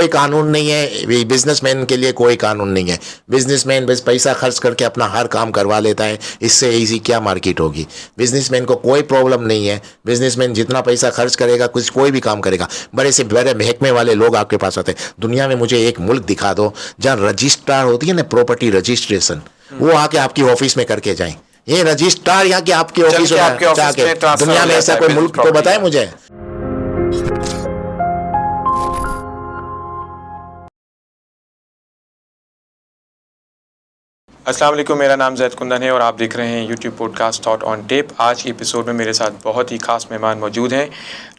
कोई कानून नहीं है, बिजनेसमैन के लिए कोई कानून नहीं है। बिजनेसमैन बस पैसा खर्च करके अपना हर काम करवा लेता है, इससे इजी क्या मार्केट होगी। बिजनेसमैन को कोई प्रॉब्लम नहीं है, बिजनेसमैन जितना पैसा खर्च करेगा कुछ कोई भी काम करेगा। बड़े से बड़े महकमे वाले लोग आपके पास आते हैं। दुनिया में मुझे एक मुल्क दिखा दो जहाँ रजिस्ट्रार होती है ना, प्रॉपर्टी रजिस्ट्रेशन, वो आके आपकी ऑफिस में करके जाए। ये रजिस्ट्रार यहाँ के आपके ऑफिस में जाके, दुनिया में ऐसा कोई मुल्क तो बताए मुझे। अस्सलाम वालेकुम, मेरा नाम जैद कुंदन है और आप देख रहे हैं YouTube podcast thought on tape. आज की एपिसोड में मेरे साथ बहुत ही ख़ास मेहमान मौजूद हैं।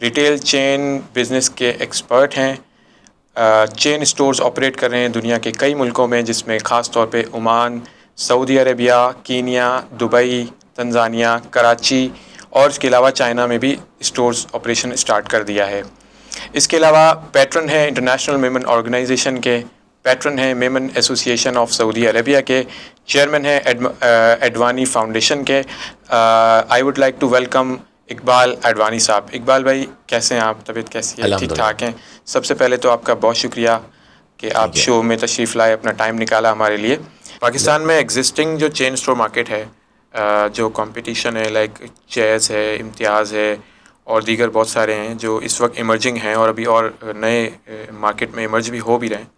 रिटेल चेन बिज़नेस के एक्सपर्ट हैं। चेन स्टोर्स ऑपरेट कर रहे हैं दुनिया के कई मुल्कों में, जिसमें ख़ास तौर पे Oman, Saudi Arabia, Kenya, Dubai, Tanzania, Karachi और इसके अलावा चाइना में भी स्टोर्स ऑपरेशन स्टार्ट कर दिया है। इसके अलावा पैट्रन है इंटरनेशनल मेमन ऑर्गेनाइजेशन के, पैट्रन है Memon association of Saudi Arabia के, चेयरमैन है एडवानी फाउंडेशन के। I would like to welcome Iqbal Advani sahab. Iqbal भाई, कैसे हैं आप? तबीयत कैसी है? ठीक ठाक हैं? सबसे पहले तो आपका बहुत शुक्रिया कि आप शो में तशरीफ़ लाए, अपना टाइम निकाला हमारे लिए। पाकिस्तान में एग्जिस्टिंग जो चेन स्टोर मार्केट है, जो कंपटीशन है, लाइक चेस है, इम्तियाज़ है और दीगर बहुत सारे हैं जो इस वक्त इमर्जिंग हैं और अभी और नए मार्केट में इमर्ज भी हो भी रहे हैं,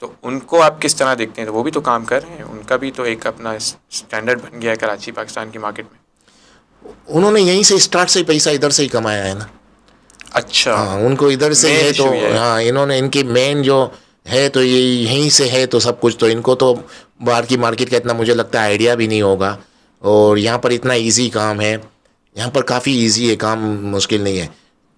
तो उनको आप किस तरह देखते हैं? तो वो भी तो काम कर रहे हैं, उनका भी तो एक अपना स्टैंडर्ड बन गया है कराची पाकिस्तान की मार्केट में। उन्होंने यहीं से स्टार्ट से पैसा इधर से ही कमाया है ना। अच्छा, हाँ, उनको इधर से है तो हाँ, इन्होंने इनकी मेन जो है तो ये यहीं से है तो सब कुछ, तो इनको तो बाहर की मार्केट का इतना मुझे लगता है आइडिया भी नहीं होगा। और यहाँ पर इतना इजी काम है, यहाँ पर काफ़ी इजी है काम, मुश्किल नहीं है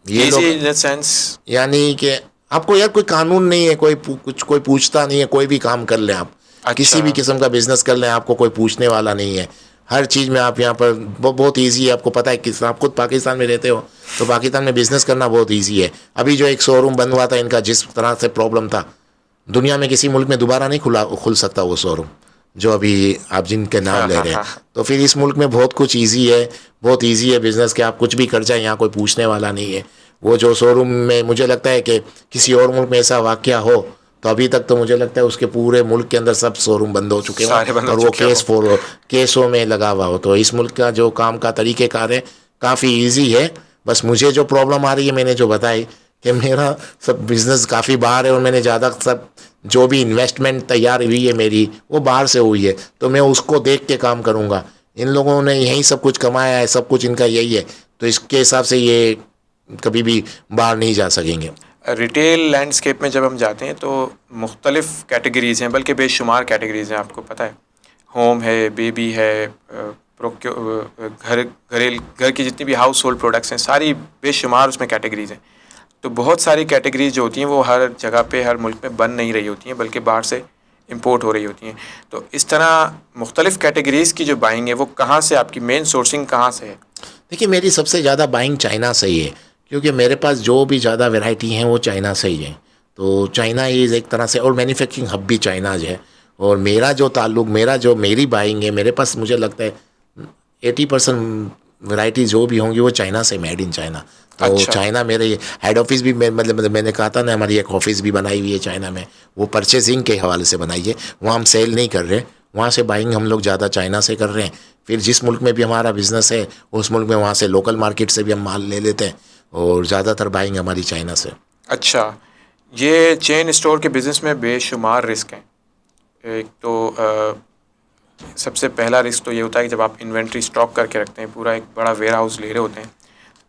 ये लोग, इन द सेंस यानी कि आपको यार कोई कानून नहीं है, कोई पूछता नहीं है, कोई भी काम कर लें आप। अच्छा। किसी भी किस्म का बिजनेस कर लें, आपको कोई पूछने वाला नहीं है। हर चीज़ में आप यहाँ पर बहुत ईजी है। आपको पता है कि आप खुद पाकिस्तान में रहते हो तो पाकिस्तान में बिज़नेस करना बहुत ईजी है। अभी जो एक शोरूम बंद हुआ था इनका, जिस तरह से प्रॉब्लम था, दुनिया में किसी मुल्क में दोबारा नहीं खुल सकता वो शोरूम जो अभी आप जिनके नाम ले रहे हैं। तो फिर इस मुल्क में बहुत कुछ ईजी है, बहुत ईजी है बिज़नेस के, आप कुछ भी कर जाए, यहाँ कोई पूछने वाला नहीं है। वो जो शोरूम में मुझे लगता है कि किसी और मुल्क में ऐसा वाक़या हो तो अभी तक तो मुझे लगता है उसके पूरे मुल्क के अंदर सब शोरूम बंद हो चुके हैं और वो केसों में लगा हुआ हो। तो इस मुल्क का जो काम का तरीक़ेकार है काफ़ी इजी है। बस मुझे जो प्रॉब्लम आ रही है, मैंने जो बताई कि मेरा सब बिज़नेस काफ़ी बाहर है और मैंने ज़्यादा सब जो भी इन्वेस्टमेंट तैयार हुई है मेरी वो बाहर से हुई है, तो मैं उसको देख के काम करूँगा। इन लोगों ने यहीं सब कुछ कमाया है, सब कुछ इनका यही है, तो इसके हिसाब से ये कभी भी बाहर नहीं जा सकेंगे। रिटेल लैंडस्केप में जब हम जाते हैं तो मुख्तलिफ़ कैटेगरीज़ हैं, बल्कि बेशुमार कैटेगरीज़ हैं, आपको पता है। होम है, बेबी है, घर की जितनी भी हाउस होल्ड प्रोडक्ट्स हैं, सारी बेशुमार उसमें कैटेगरीज़ हैं। तो बहुत सारी कैटेगरीज जो होती हैं वो हर जगह पे, हर मुल्क में बन नहीं रही होती हैं, बल्कि बाहर से इंपोर्ट हो रही होती हैं। तो इस तरह मुख्तलिफ़ कैटेगरीज़ की जो बाइंग है वो कहाँ से, आपकी मेन सोर्सिंग कहाँ से है? देखिए, मेरी सबसे ज़्यादा बाइंग चाइना से ही है, क्योंकि मेरे पास जो भी ज़्यादा वैरायटी हैं वो चाइना से ही है। तो चाइना इज़ एक तरह से, और मैन्युफैक्चरिंग हब भी चाइना है। और मेरा जो ताल्लुक, मेरी बाइंग है, मेरे पास मुझे लगता है 80% वैरायटी जो भी होंगी वो चाइना से, मेड इन चाइना। तो अच्छा। चाइना मेरे हेड ऑफिस भी, मतलब मैंने कहा था ना, हमारी एक ऑफिस भी बनाई हुई है चाइना में, वो परचेजिंग के हवाले से बनाई है। वहाँ हम सेल नहीं कर रहे, वहाँ से बाइंग हम लोग ज़्यादा चाइना से कर रहे हैं। फिर जिस मुल्क में भी हमारा बिज़नेस है उस मुल्क में वहाँ से लोकल मार्केट से भी हम माल ले लेते हैं और ज़्यादातर बाइंग हमारी चाइना से। अच्छा, ये चेन स्टोर के बिज़नेस में बेशुमार रिस्क हैं। एक तो सबसे पहला रिस्क तो ये होता है कि जब आप इन्वेंट्री स्टॉक करके रखते हैं, पूरा एक बड़ा वेयर हाउस ले रहे होते हैं,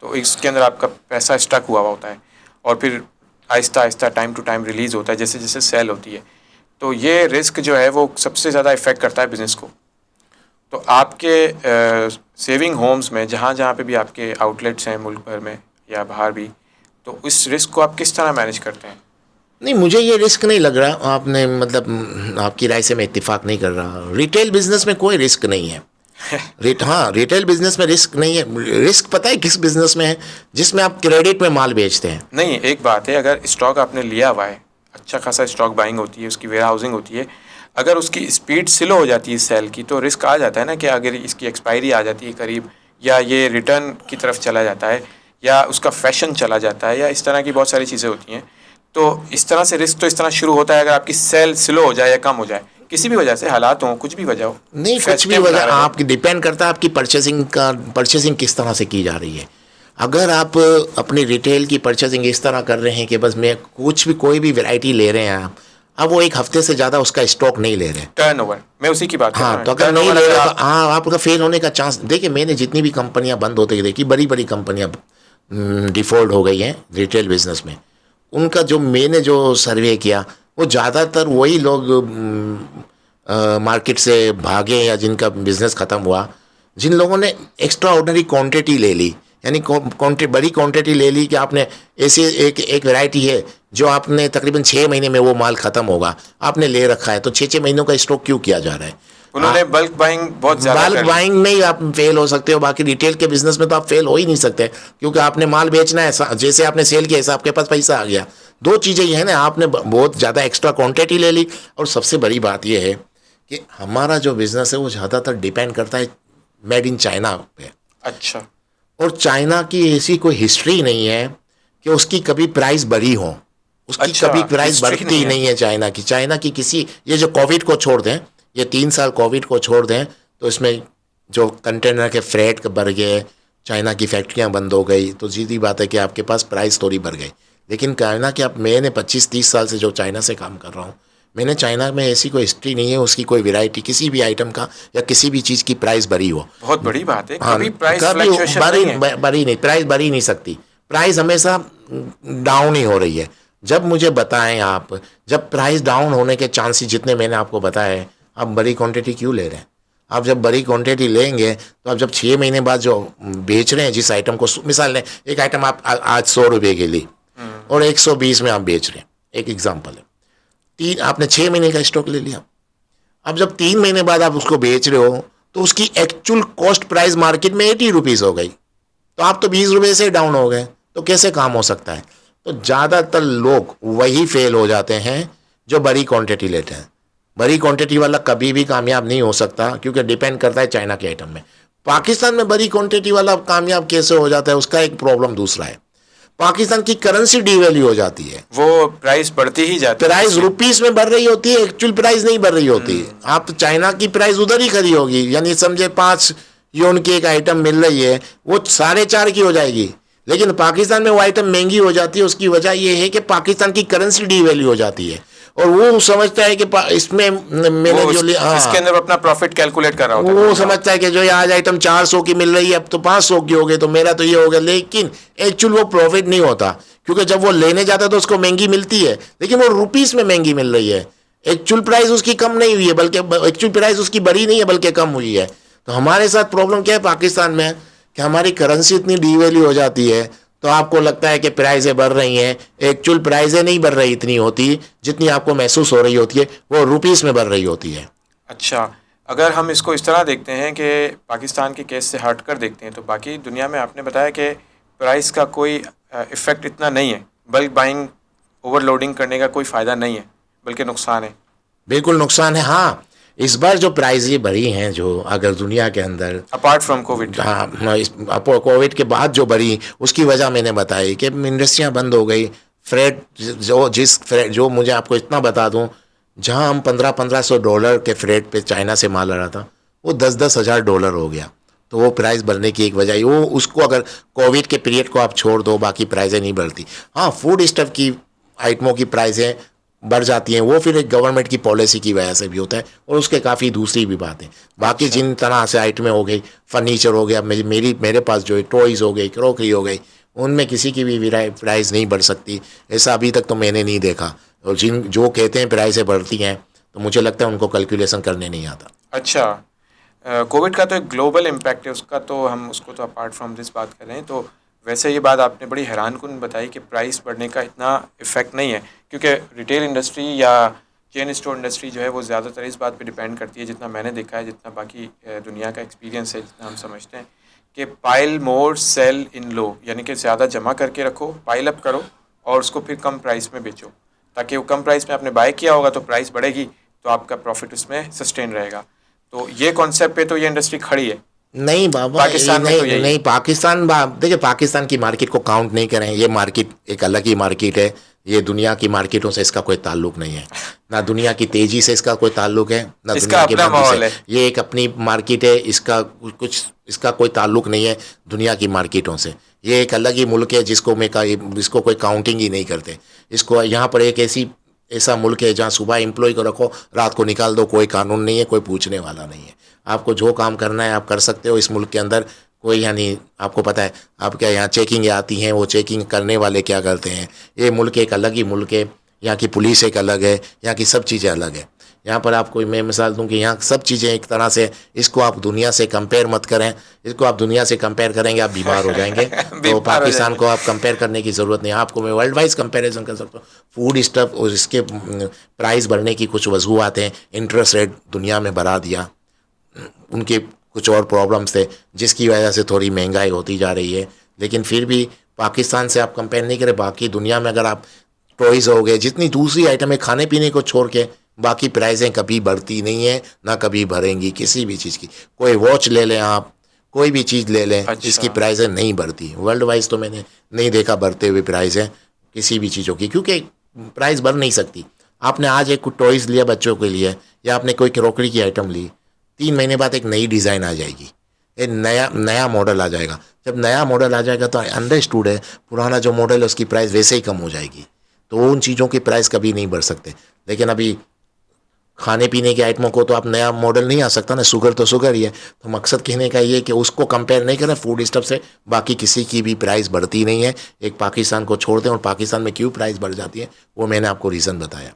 तो इसके अंदर आपका पैसा स्टक हुआ होता है और फिर Aahista Aahista time to time release होता है जैसे जैसे सेल होती है। तो ये रिस्क जो है वो सबसे ज़्यादा इफ़ेक्ट करता है बिज़नेस को। तो आपके सेविंग होम्स में, जहाँ जहाँ पे भी आपके आउटलेट्स हैं मुल्क भर में या बाहर भी, तो इस रिस्क को आप किस तरह मैनेज करते हैं? नहीं, मुझे ये रिस्क नहीं लग रहा। आपने मतलब आपकी राय से मैं इत्तेफाक नहीं कर रहा। रिटेल बिजनेस में कोई रिस्क नहीं है। हाँ, रिटेल बिजनेस में रिस्क नहीं है। रिस्क पता है किस बिजनेस में है? जिसमें आप क्रेडिट में माल बेचते हैं। नहीं, एक बात है, अगर स्टॉक आपने लिया हुआ है, अच्छा खासा स्टॉक बाइंग होती है, उसकी वेयर हाउसिंग होती है, अगर उसकी स्पीड स्लो हो जाती है सेल की, तो रिस्क आ जाता है ना कि अगर इसकी एक्सपायरी आ जाती है करीब, या ये रिटर्न की तरफ चला जाता है, या उसका फैशन चला जाता है, या इस तरह की बहुत सारी चीज़ें होती हैं। तो इस तरह से रिस्क तो इस तरह शुरू होता है अगर आपकी सेल स्लो हो जाए या कम हो जाए, किसी भी वजह से, हालात हो, कुछ भी वजह हो। नहीं, कुछ भी फेस्टिव वजह, बना रहे हो। आपकी डिपेंड करता है आपकी परचेसिंग किस तरह से की जा रही है। अगर आप अपनी रिटेल की परचेसिंग इस तरह कर रहे हैं कि बस मैं कुछ भी कोई भी वैरायटी ले रहे हैं आप, अब वो एक हफ्ते से ज़्यादा उसका स्टॉक नहीं ले रहे। टर्नओवर, मैं उसी की बात कर रहा हाँ, हूँ। तो अगर नहीं ले रहे तो हाँ, आपका फेल होने का चांस, देखिए मैंने जितनी भी कंपनियां बंद होते हुए देखी, बड़ी बड़ी कंपनियां डिफॉल्ट हो गई हैं रिटेल बिजनेस में, उनका जो मैंने जो सर्वे किया, वो ज़्यादातर वही लोग मार्केट से भागे या जिनका बिजनेस ख़त्म हुआ, जिन लोगों ने एक्स्ट्रा ऑर्डनरी क्वांटिटी ले ली, यानी बड़ी क्वांटिटी ले ली कि आपने ऐसे एक वैरायटी है जो आपने तकरीबन 6 महीने में वो माल ख़त्म होगा, आपने ले रखा है, तो 6 महीनों का स्टॉक क्यों किया जा रहा है। उन्होंने बल्क बाइंग बहुत ज़्यादा बल्क बाइंग में ही आप फेल हो सकते हो, बाकी रिटेल के बिजनेस में तो आप फेल हो ही नहीं सकते, क्योंकि आपने माल बेचना है, जैसे आपने सेल किया ऐसा आपके पास पैसा आ गया। दो चीज़ें ये है ना, आपने बहुत ज़्यादा एक्स्ट्रा क्वांटिटी ले ली, और सबसे बड़ी बात यह है कि हमारा जो बिज़नेस है वो ज़्यादातर डिपेंड करता है मेड इन चाइना पे। अच्छा। और चाइना की ऐसी कोई हिस्ट्री नहीं है कि उसकी कभी प्राइस बढ़ी हो, उसकी अच्छा, कभी प्राइस history बढ़ती नहीं ही है। नहीं है चाइना की किसी, ये जो कोविड को छोड़ दें, ये 3 साल कोविड को छोड़ दें, तो इसमें जो कंटेनर के फ्रेट बढ़ गए, चाइना की फैक्ट्रियां बंद हो गई, तो सीधी बात है कि आपके पास प्राइस थोड़ी बढ़ गई। लेकिन चाइना के, अब मैंने 25-30 साल से जो चाइना से काम कर रहा हूँ, मैंने चाइना में ऐसी कोई हिस्ट्री नहीं है उसकी कोई वैरायटी किसी भी आइटम का या किसी भी चीज़ की प्राइस बढ़ी हो। बहुत बड़ी बात है, हाँ, कभी प्राइस कभी फ्लक्चुएशन नहीं है। बढ़ी नहीं, प्राइस बढ़ी नहीं सकती, प्राइस हमेशा डाउन ही हो रही है। जब मुझे बताएं आप, जब प्राइस डाउन होने के चांसेस जितने मैंने आपको बताए, आप बड़ी क्वांटिटी क्यों ले रहे हैं। आप जब बड़ी क्वांटिटी लेंगे तो आप जब 6 महीने बाद जो बेच रहे हैं जिस आइटम को, मिसाल लें एक आइटम आप आज 100 रुपये की ली और 120 में आप बेच रहे हैं, एक एग्जाम्पल है, आपने 6 महीने का स्टॉक ले लिया, अब जब 3 महीने बाद आप उसको बेच रहे हो तो उसकी एक्चुअल कॉस्ट प्राइस मार्केट में 80 रुपीज़ हो गई, तो आप तो 20 रुपये से डाउन हो गए, तो कैसे काम हो सकता है। तो ज़्यादातर लोग वही फेल हो जाते हैं जो बड़ी क्वांटिटी लेते हैं। बड़ी क्वांटिटी वाला कभी भी कामयाब नहीं हो सकता, क्योंकि डिपेंड करता है चाइना के आइटम में। पाकिस्तान में बड़ी क्वांटिटी वाला कामयाब कैसे हो जाता है, उसका एक प्रॉब्लम दूसरा है, पाकिस्तान की करेंसी डिवैल्यू हो जाती है, वो प्राइस बढ़ती ही जाती है, प्राइस रुपीस में बढ़ रही होती है, एक्चुअल प्राइस नहीं बढ़ रही होती। आप चाइना की प्राइस उधर ही खड़ी होगी, यानी समझे 5 यून की एक आइटम मिल रही है, वो 4.5 की हो जाएगी, लेकिन पाकिस्तान में वो आइटम महंगी हो जाती है। उसकी वजह ये है कि पाकिस्तान की करेंसी डिवैल्यू हो जाती है, और वो समझता है कि इसमें मैंने जो लिया, इसके अंदर अपना प्रॉफिट कैलकुलेट कर रहा होता है। वो समझता है कि जो ये आज आइटम 400 की मिल रही है अब तो 500 की हो गई, तो मेरा तो ये हो गया, लेकिन एक्चुअल वो प्रॉफिट नहीं होता, क्योंकि जब वो लेने जाता है तो उसको महंगी मिलती है, लेकिन वो रुपीस में महंगी मिल रही है, एक्चुअल प्राइस उसकी कम नहीं हुई है, बल्कि एक्चुअल प्राइस उसकी बढ़ी नहीं है बल्कि कम हुई है। तो हमारे साथ प्रॉब्लम क्या है पाकिस्तान में, कि हमारी करेंसी इतनी डिवैल्यू हो जाती है, तो आपको लगता है कि प्राइसें बढ़ रही हैं, एक्चुअल प्राइसें नहीं बढ़ रही इतनी होती जितनी आपको महसूस हो रही होती है, वो रुपीस में बढ़ रही होती है। अच्छा, अगर हम इसको इस तरह देखते हैं कि पाकिस्तान के केस से हट कर देखते हैं, तो बाकी दुनिया में आपने बताया कि प्राइस का कोई इफ़ेक्ट इतना नहीं है, बल्क बाइंग ओवरलोडिंग करने का कोई फ़ायदा नहीं है, बल्कि नुकसान है। बिल्कुल नुकसान है। हाँ, इस बार जो प्राइजें बढ़ी हैं, जो अगर दुनिया के अंदर अपार्ट फ्रॉम कोविड, हाँ, कोविड के बाद जो बढ़ी, उसकी वजह मैंने बताई कि इंडस्ट्रियां बंद हो गई, फ्रेट जो मुझे आपको इतना बता दूं, जहां हम $1500 के फ्रेट पे चाइना से माल आ रहा था, वो 10-10 हज़ार डॉलर हो गया। तो वो प्राइस बढ़ने की एक वजह, वो उसको अगर कोविड के पीरियड को आप छोड़ दो, बाकी प्राइसें नहीं बढ़ती। हाँ, फूड स्टफ की आइटमों की प्राइसें बढ़ जाती हैं, वो फिर एक गवर्नमेंट की पॉलिसी की वजह से भी होता है, और उसके काफ़ी दूसरी भी बातें। बाकी जिन तरह से आइटमें हो गई, फर्नीचर हो गया, मेरे पास जो है टॉयज़ हो गई, क्रॉकरी हो गई, उनमें किसी की भी प्राइस नहीं बढ़ सकती, ऐसा अभी तक तो मैंने नहीं देखा। और जो कहते हैं प्राइसें बढ़ती हैं, तो मुझे लगता है उनको कैलकुलेशन करने नहीं आता। अच्छा, कोविड का तो एक ग्लोबल इम्पैक्ट है, उसका तो हम उसको तो अपार्ट फ्रॉम दिस बात कर रहे हैं। तो वैसे ये बात आपने बड़ी हैरानकुन बताई कि प्राइस बढ़ने का इतना इफ़ेक्ट नहीं है, क्योंकि रिटेल इंडस्ट्री या चेन स्टोर इंडस्ट्री जो है वो ज़्यादातर इस बात पे डिपेंड करती है, जितना मैंने देखा है, जितना बाकी दुनिया का एक्सपीरियंस है, जितना हम समझते हैं कि पाइल मोर सेल इन लो, यानी कि ज़्यादा जमा करके रखो, पाइल अप करो और उसको फिर कम प्राइस में बेचो, ताकि वो कम प्राइस में आपने बाय किया होगा तो प्राइस बढ़ेगी, तो आपका प्रॉफिट उसमें सस्टेन रहेगा। तो ये कॉन्सेप्ट पे तो ये इंडस्ट्री खड़ी है। नहीं बाबा, पाकिस्तान में तो यही नहीं, पाकिस्तान देखिए, पाकिस्तान की मार्केट को काउंट नहीं करें, ये मार्केट एक अलग ही मार्केट है ये दुनिया की मार्केटों से इसका कोई ताल्लुक नहीं है, ना दुनिया की तेज़ी से इसका कोई ताल्लुक है, ना इसका दुनिया की अपना मंदी माहौल से। है। ये एक अपनी मार्केट है, इसका कुछ इसका कोई ताल्लुक नहीं है दुनिया की मार्केटों से। ये एक अलग ही मुल्क है जिसको कोई काउंटिंग ही नहीं करते। इसको यहाँ पर एक ऐसा मुल्क है जहाँ सुबह एम्प्लॉय को रखो, रात को निकाल दो, कोई कानून नहीं है, कोई पूछने वाला नहीं है। आपको जो काम करना है आप कर सकते हो इस मुल्क के अंदर। कोई यानी आपको पता है आप क्या यहाँ चेकिंग आती हैं, वो चेकिंग करने वाले क्या करते हैं। ये मुल्क एक अलग ही मुल्क है, यहाँ की पुलिस एक अलग है, यहाँ की सब चीज़ें अलग है। यहाँ पर आपको मैं मिसाल दूं कि यहाँ सब चीज़ें एक तरह से, इसको आप दुनिया से कंपेयर मत करें। इसको आप दुनिया से कंपेयर करेंगे आप बीमार हो जाएंगे। तो बीमार हो पाकिस्तान जाएंगे। को आप कंपेयर करने की ज़रूरत नहीं है। आपको मैं वर्ल्ड वाइज कंपेरिजन कर सकता हूँ। फूड स्टफ और इसके प्राइस बढ़ने की कुछ वजूहत हैं। इंटरेस्ट रेट दुनिया में बढ़ा दिया, उनके कुछ और प्रॉब्लम्स थे जिसकी वजह से थोड़ी महंगाई होती जा रही है। लेकिन फिर भी पाकिस्तान से आप कंपेयर नहीं करें। बाकी दुनिया में अगर आप टॉयज़ हो गए, जितनी दूसरी आइटम है खाने पीने को छोड़ के, बाकी प्राइसें कभी बढ़ती नहीं है, ना कभी बढ़ेंगी किसी भी चीज़ की। कोई वॉच ले लें आप, कोई भी चीज़ ले लें, अच्छा। इसकी प्राइसें नहीं बढ़ती। वर्ल्ड वाइज तो मैंने नहीं देखा बढ़ते हुए प्राइसें किसी भी चीज़ों की, क्योंकि प्राइस बढ़ नहीं सकती। आपने आज एक टॉयज़ लिया बच्चों के लिए, या आपने कोई क्रॉकरी की आइटम ली, 3 महीने बाद एक नई डिज़ाइन आ जाएगी, एक नया मॉडल आ जाएगा। जब नया मॉडल आ जाएगा तो अंडरस्टूड है पुराना जो मॉडल है उसकी प्राइस वैसे ही कम हो जाएगी। तो उन चीज़ों की प्राइस कभी नहीं बढ़ सकते। लेकिन अभी खाने पीने के आइटमों को तो आप नया मॉडल नहीं आ सकता ना, शुगर तो शुगर ही है। तो मकसद कहने का ये कि उसको कंपेयर नहीं करें फूड स्टफ से। बाकी किसी की भी प्राइस बढ़ती नहीं है, एक पाकिस्तान को छोड़ दें। और पाकिस्तान में क्यों प्राइस बढ़ जाती है वो मैंने आपको रीज़न बताया।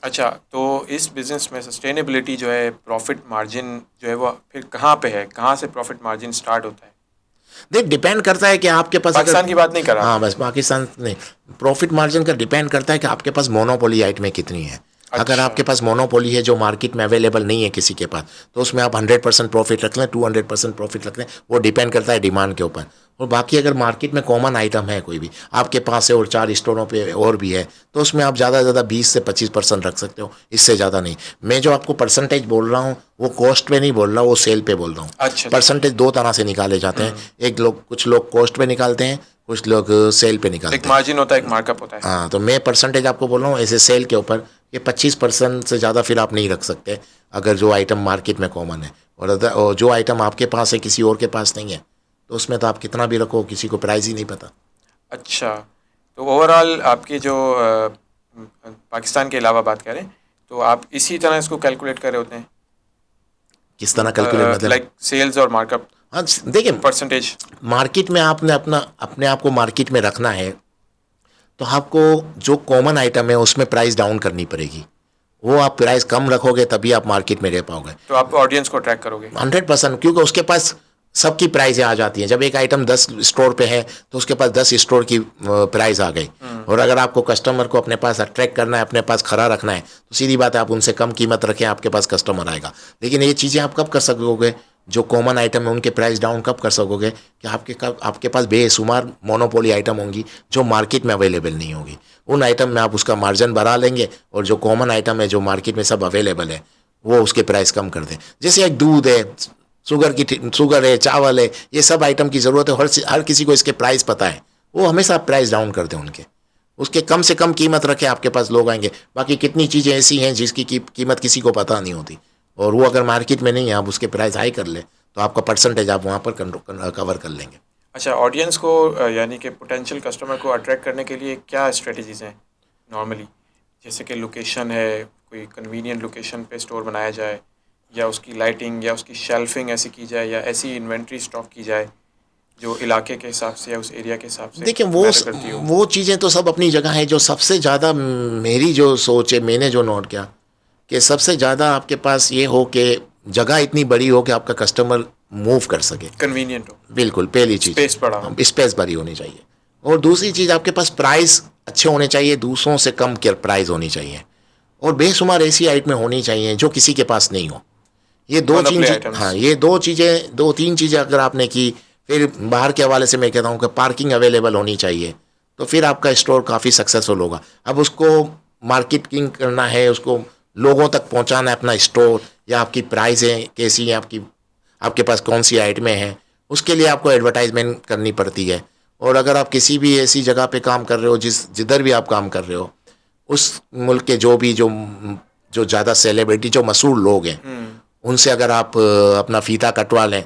अच्छा, तो इस बिज़नेस में सस्टेनेबिलिटी जो है, प्रॉफिट मार्जिन जो है वो फिर कहाँ पे है? कहाँ से प्रॉफिट मार्जिन स्टार्ट होता है? देख डिपेंड करता है कि आपके पास पाकिस्तान की बात नहीं कर रहा। हाँ बस पाकिस्तान नहीं, प्रॉफिट मार्जिन का डिपेंड करता है कि आपके पास मोनोपोली आइटमें कितनी है। अगर अच्छा। आपके पास मोनोपोली है जो मार्केट में अवेलेबल नहीं है किसी के पास, तो उसमें आप 100% प्रॉफिट रख लें, 200% प्रॉफिट रख लें। वो डिपेंड करता है डिमांड के ऊपर। और बाकी अगर मार्केट में कॉमन आइटम है कोई भी आपके पास है और 4 स्टोरों पे और भी है, तो उसमें आप ज़्यादा से ज़्यादा 20 से 25% रख सकते हो, इससे ज़्यादा नहीं। मैं जो आपको परसेंटेज बोल रहा हूँ वो कॉस्ट पे नहीं बोल रहा, वो सेल पे बोल रहा हूँ। अच्छा। परसेंटेज 2 तरह से निकाले जाते हैं। कुछ लोग कॉस्ट पे निकालते हैं, कुछ लोग सेल पे निकालते एक हैं। मार्जिन होता है, एक मार्कअप होता है। हाँ, तो मैं परसेंटेज आपको बोल रहा हूँ ऐसे सेल के ऊपर। ये 25% से ज़्यादा फिर आप नहीं रख सकते अगर जो आइटम मार्केट में कॉमन है। और जो आइटम आपके पास है किसी और के पास नहीं है, तो उसमें तो आप कितना भी रखो किसी को प्राइस ही नहीं पता। अच्छा, तो ओवरऑल आपकी जो पाकिस्तान के अलावा बात करें तो आप इसी तरह इसको कैलकुलेट कर रहे होते हैं? किस तरह कैलकुलेट मतलब? लाइक सेल्स और मार्कअप हाँ देखिए, परसेंटेज। मार्केट में आपने अपने आप को मार्केट में रखना है तो आपको जो कॉमन आइटम है उसमें प्राइस डाउन करनी पड़ेगी। वो आप प्राइस कम रखोगे तभी आप मार्केट में रह पाओगे। तो आप ऑडियंस को अट्रैक्ट करोगे? 100%, क्योंकि उसके पास सबकी प्राइसें आ जाती हैं। जब एक आइटम 10 स्टोर पे है तो उसके पास 10 स्टोर की प्राइस आ गई। और अगर आपको कस्टमर को अपने पास अट्रैक्ट करना है, अपने पास खड़ा रखना है, तो सीधी बात है आप उनसे कम कीमत रखें, आपके पास कस्टमर आएगा। लेकिन ये चीज़ें आप कब कर सकोगे? जो कॉमन आइटम है उनके प्राइस डाउन कब कर सकोगे कि आपके पास बेशुमार मोनोपोली आइटम होंगी जो मार्केट में अवेलेबल नहीं होगी। उन आइटम में आप उसका मार्जिन बढ़ा लेंगे और जो कॉमन आइटम है जो मार्केट में सब अवेलेबल है वो उसके प्राइस कम कर दें। जैसे एक दूध है, शुगर है, चावल है, ये सब आइटम की ज़रूरत है। हर किसी को इसके प्राइस पता है, वो हमेशा प्राइस डाउन कर दें उनके। उसके कम से कम कीमत रखें, आपके पास लोग आएंगे। बाकी कितनी चीज़ें ऐसी हैं जिसकी कीमत किसी को पता नहीं होती, और वो अगर मार्केट में नहीं है आप उसके प्राइस हाई कर ले तो आपका परसेंटेज आप वहाँ पर कवर कर लेंगे। अच्छा, ऑडियंस को यानी कि पोटेंशियल कस्टमर को अट्रैक्ट करने के लिए क्या स्ट्रेटजीज़ हैं नॉर्मली? जैसे कि लोकेशन है, कोई कन्वीनियंट लोकेशन पे स्टोर बनाया जाए, या उसकी लाइटिंग या उसकी शेल्फिंग ऐसी की जाए, या ऐसी इन्वेंट्री स्टॉक की जाए जो इलाके के हिसाब से या उस एरिया के हिसाब से देखिए मैटर करती हो। वो चीज़ें तो सब अपनी जगह है। जो सबसे ज़्यादा मेरी जो सोच है, मैंने जो नोट किया कि सबसे ज़्यादा आपके पास ये हो कि जगह इतनी बड़ी हो कि आपका कस्टमर मूव कर सके, कन्वीनियंट हो, बिल्कुल पहली चीज़। स्पेस बड़ा हो। स्पेस बड़ी होनी चाहिए। और दूसरी चीज़ आपके पास प्राइस अच्छे होने चाहिए, दूसरों से कम प्राइस होनी चाहिए, और बेशुमार ऐसी आइटमें होनी चाहिए जो किसी के पास नहीं हो। ये दो Monopoly चीज़ें, items। हाँ ये 2-3 चीज़ें अगर आपने की, फिर बाहर के हवाले से मैं कहता हूँ कि पार्किंग अवेलेबल होनी चाहिए, तो फिर आपका स्टोर काफ़ी सक्सेसफुल होगा। अब उसको मार्केटिंग करना है, उसको लोगों तक पहुँचाना है अपना स्टोर, या आपकी प्राइसें कैसी हैं, आपके पास कौन सी आइटमें हैं, उसके लिए आपको एडवर्टाइजमेंट करनी पड़ती है। और अगर आप किसी भी ऐसी जगह पे काम कर रहे हो जिधर भी आप काम कर रहे हो, उस मुल्क के जो ज़्यादा सेलिब्रिटी जो मशहूर लोग हैं, उनसे अगर आप अपना फीता कटवा लें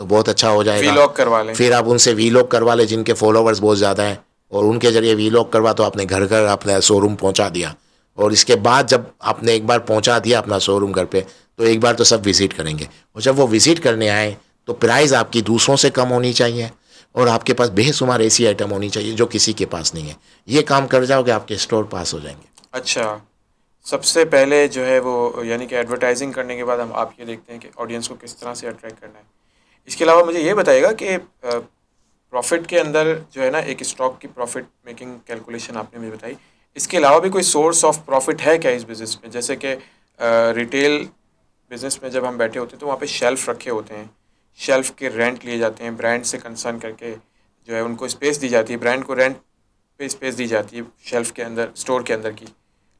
तो बहुत अच्छा हो जाएगा। वीलॉग करवा लें। फिर आप उनसे वीलॉग करवा लें जिनके फॉलोवर्स बहुत ज़्यादा हैं, और उनके ज़रिए वीलॉग करवा तो आपने घर घर अपने शोरूम पहुंचा दिया। और इसके बाद जब आपने एक बार पहुंचा दिया अपना शोरूम घर पे, तो एक बार तो सब विज़िट करेंगे, और जब वो विज़िट करने आए तो प्राइस आपकी दूसरों से कम होनी चाहिए, और आपके पास बेशुमार ऐसी आइटम होनी चाहिए जो किसी के पास नहीं है। ये काम कर जाओगे, आपके स्टोर पास हो जाएंगे। अच्छा, सबसे पहले जो है वो यानी कि एडवर्टाइजिंग करने के बाद हम आप ये देखते हैं कि ऑडियंस को किस तरह से अट्रैक्ट करना है। इसके अलावा मुझे ये बताइएगा कि प्रॉफिट के अंदर जो है ना, एक स्टॉक की प्रॉफिट मेकिंग कैलकुलेशन आपने मुझे बताई, इसके अलावा भी कोई सोर्स ऑफ प्रॉफिट है क्या इस बिज़नेस में? जैसे कि रिटेल बिज़नेस में जब हम बैठे होते हैं तो वहाँ पे शेल्फ रखे होते हैं, शेल्फ के रेंट लिए जाते हैं, ब्रांड से कंसर्न करके जो है उनको स्पेस दी जाती है, ब्रांड को रेंट पे स्पेस दी जाती है शेल्फ के अंदर, स्टोर के अंदर की।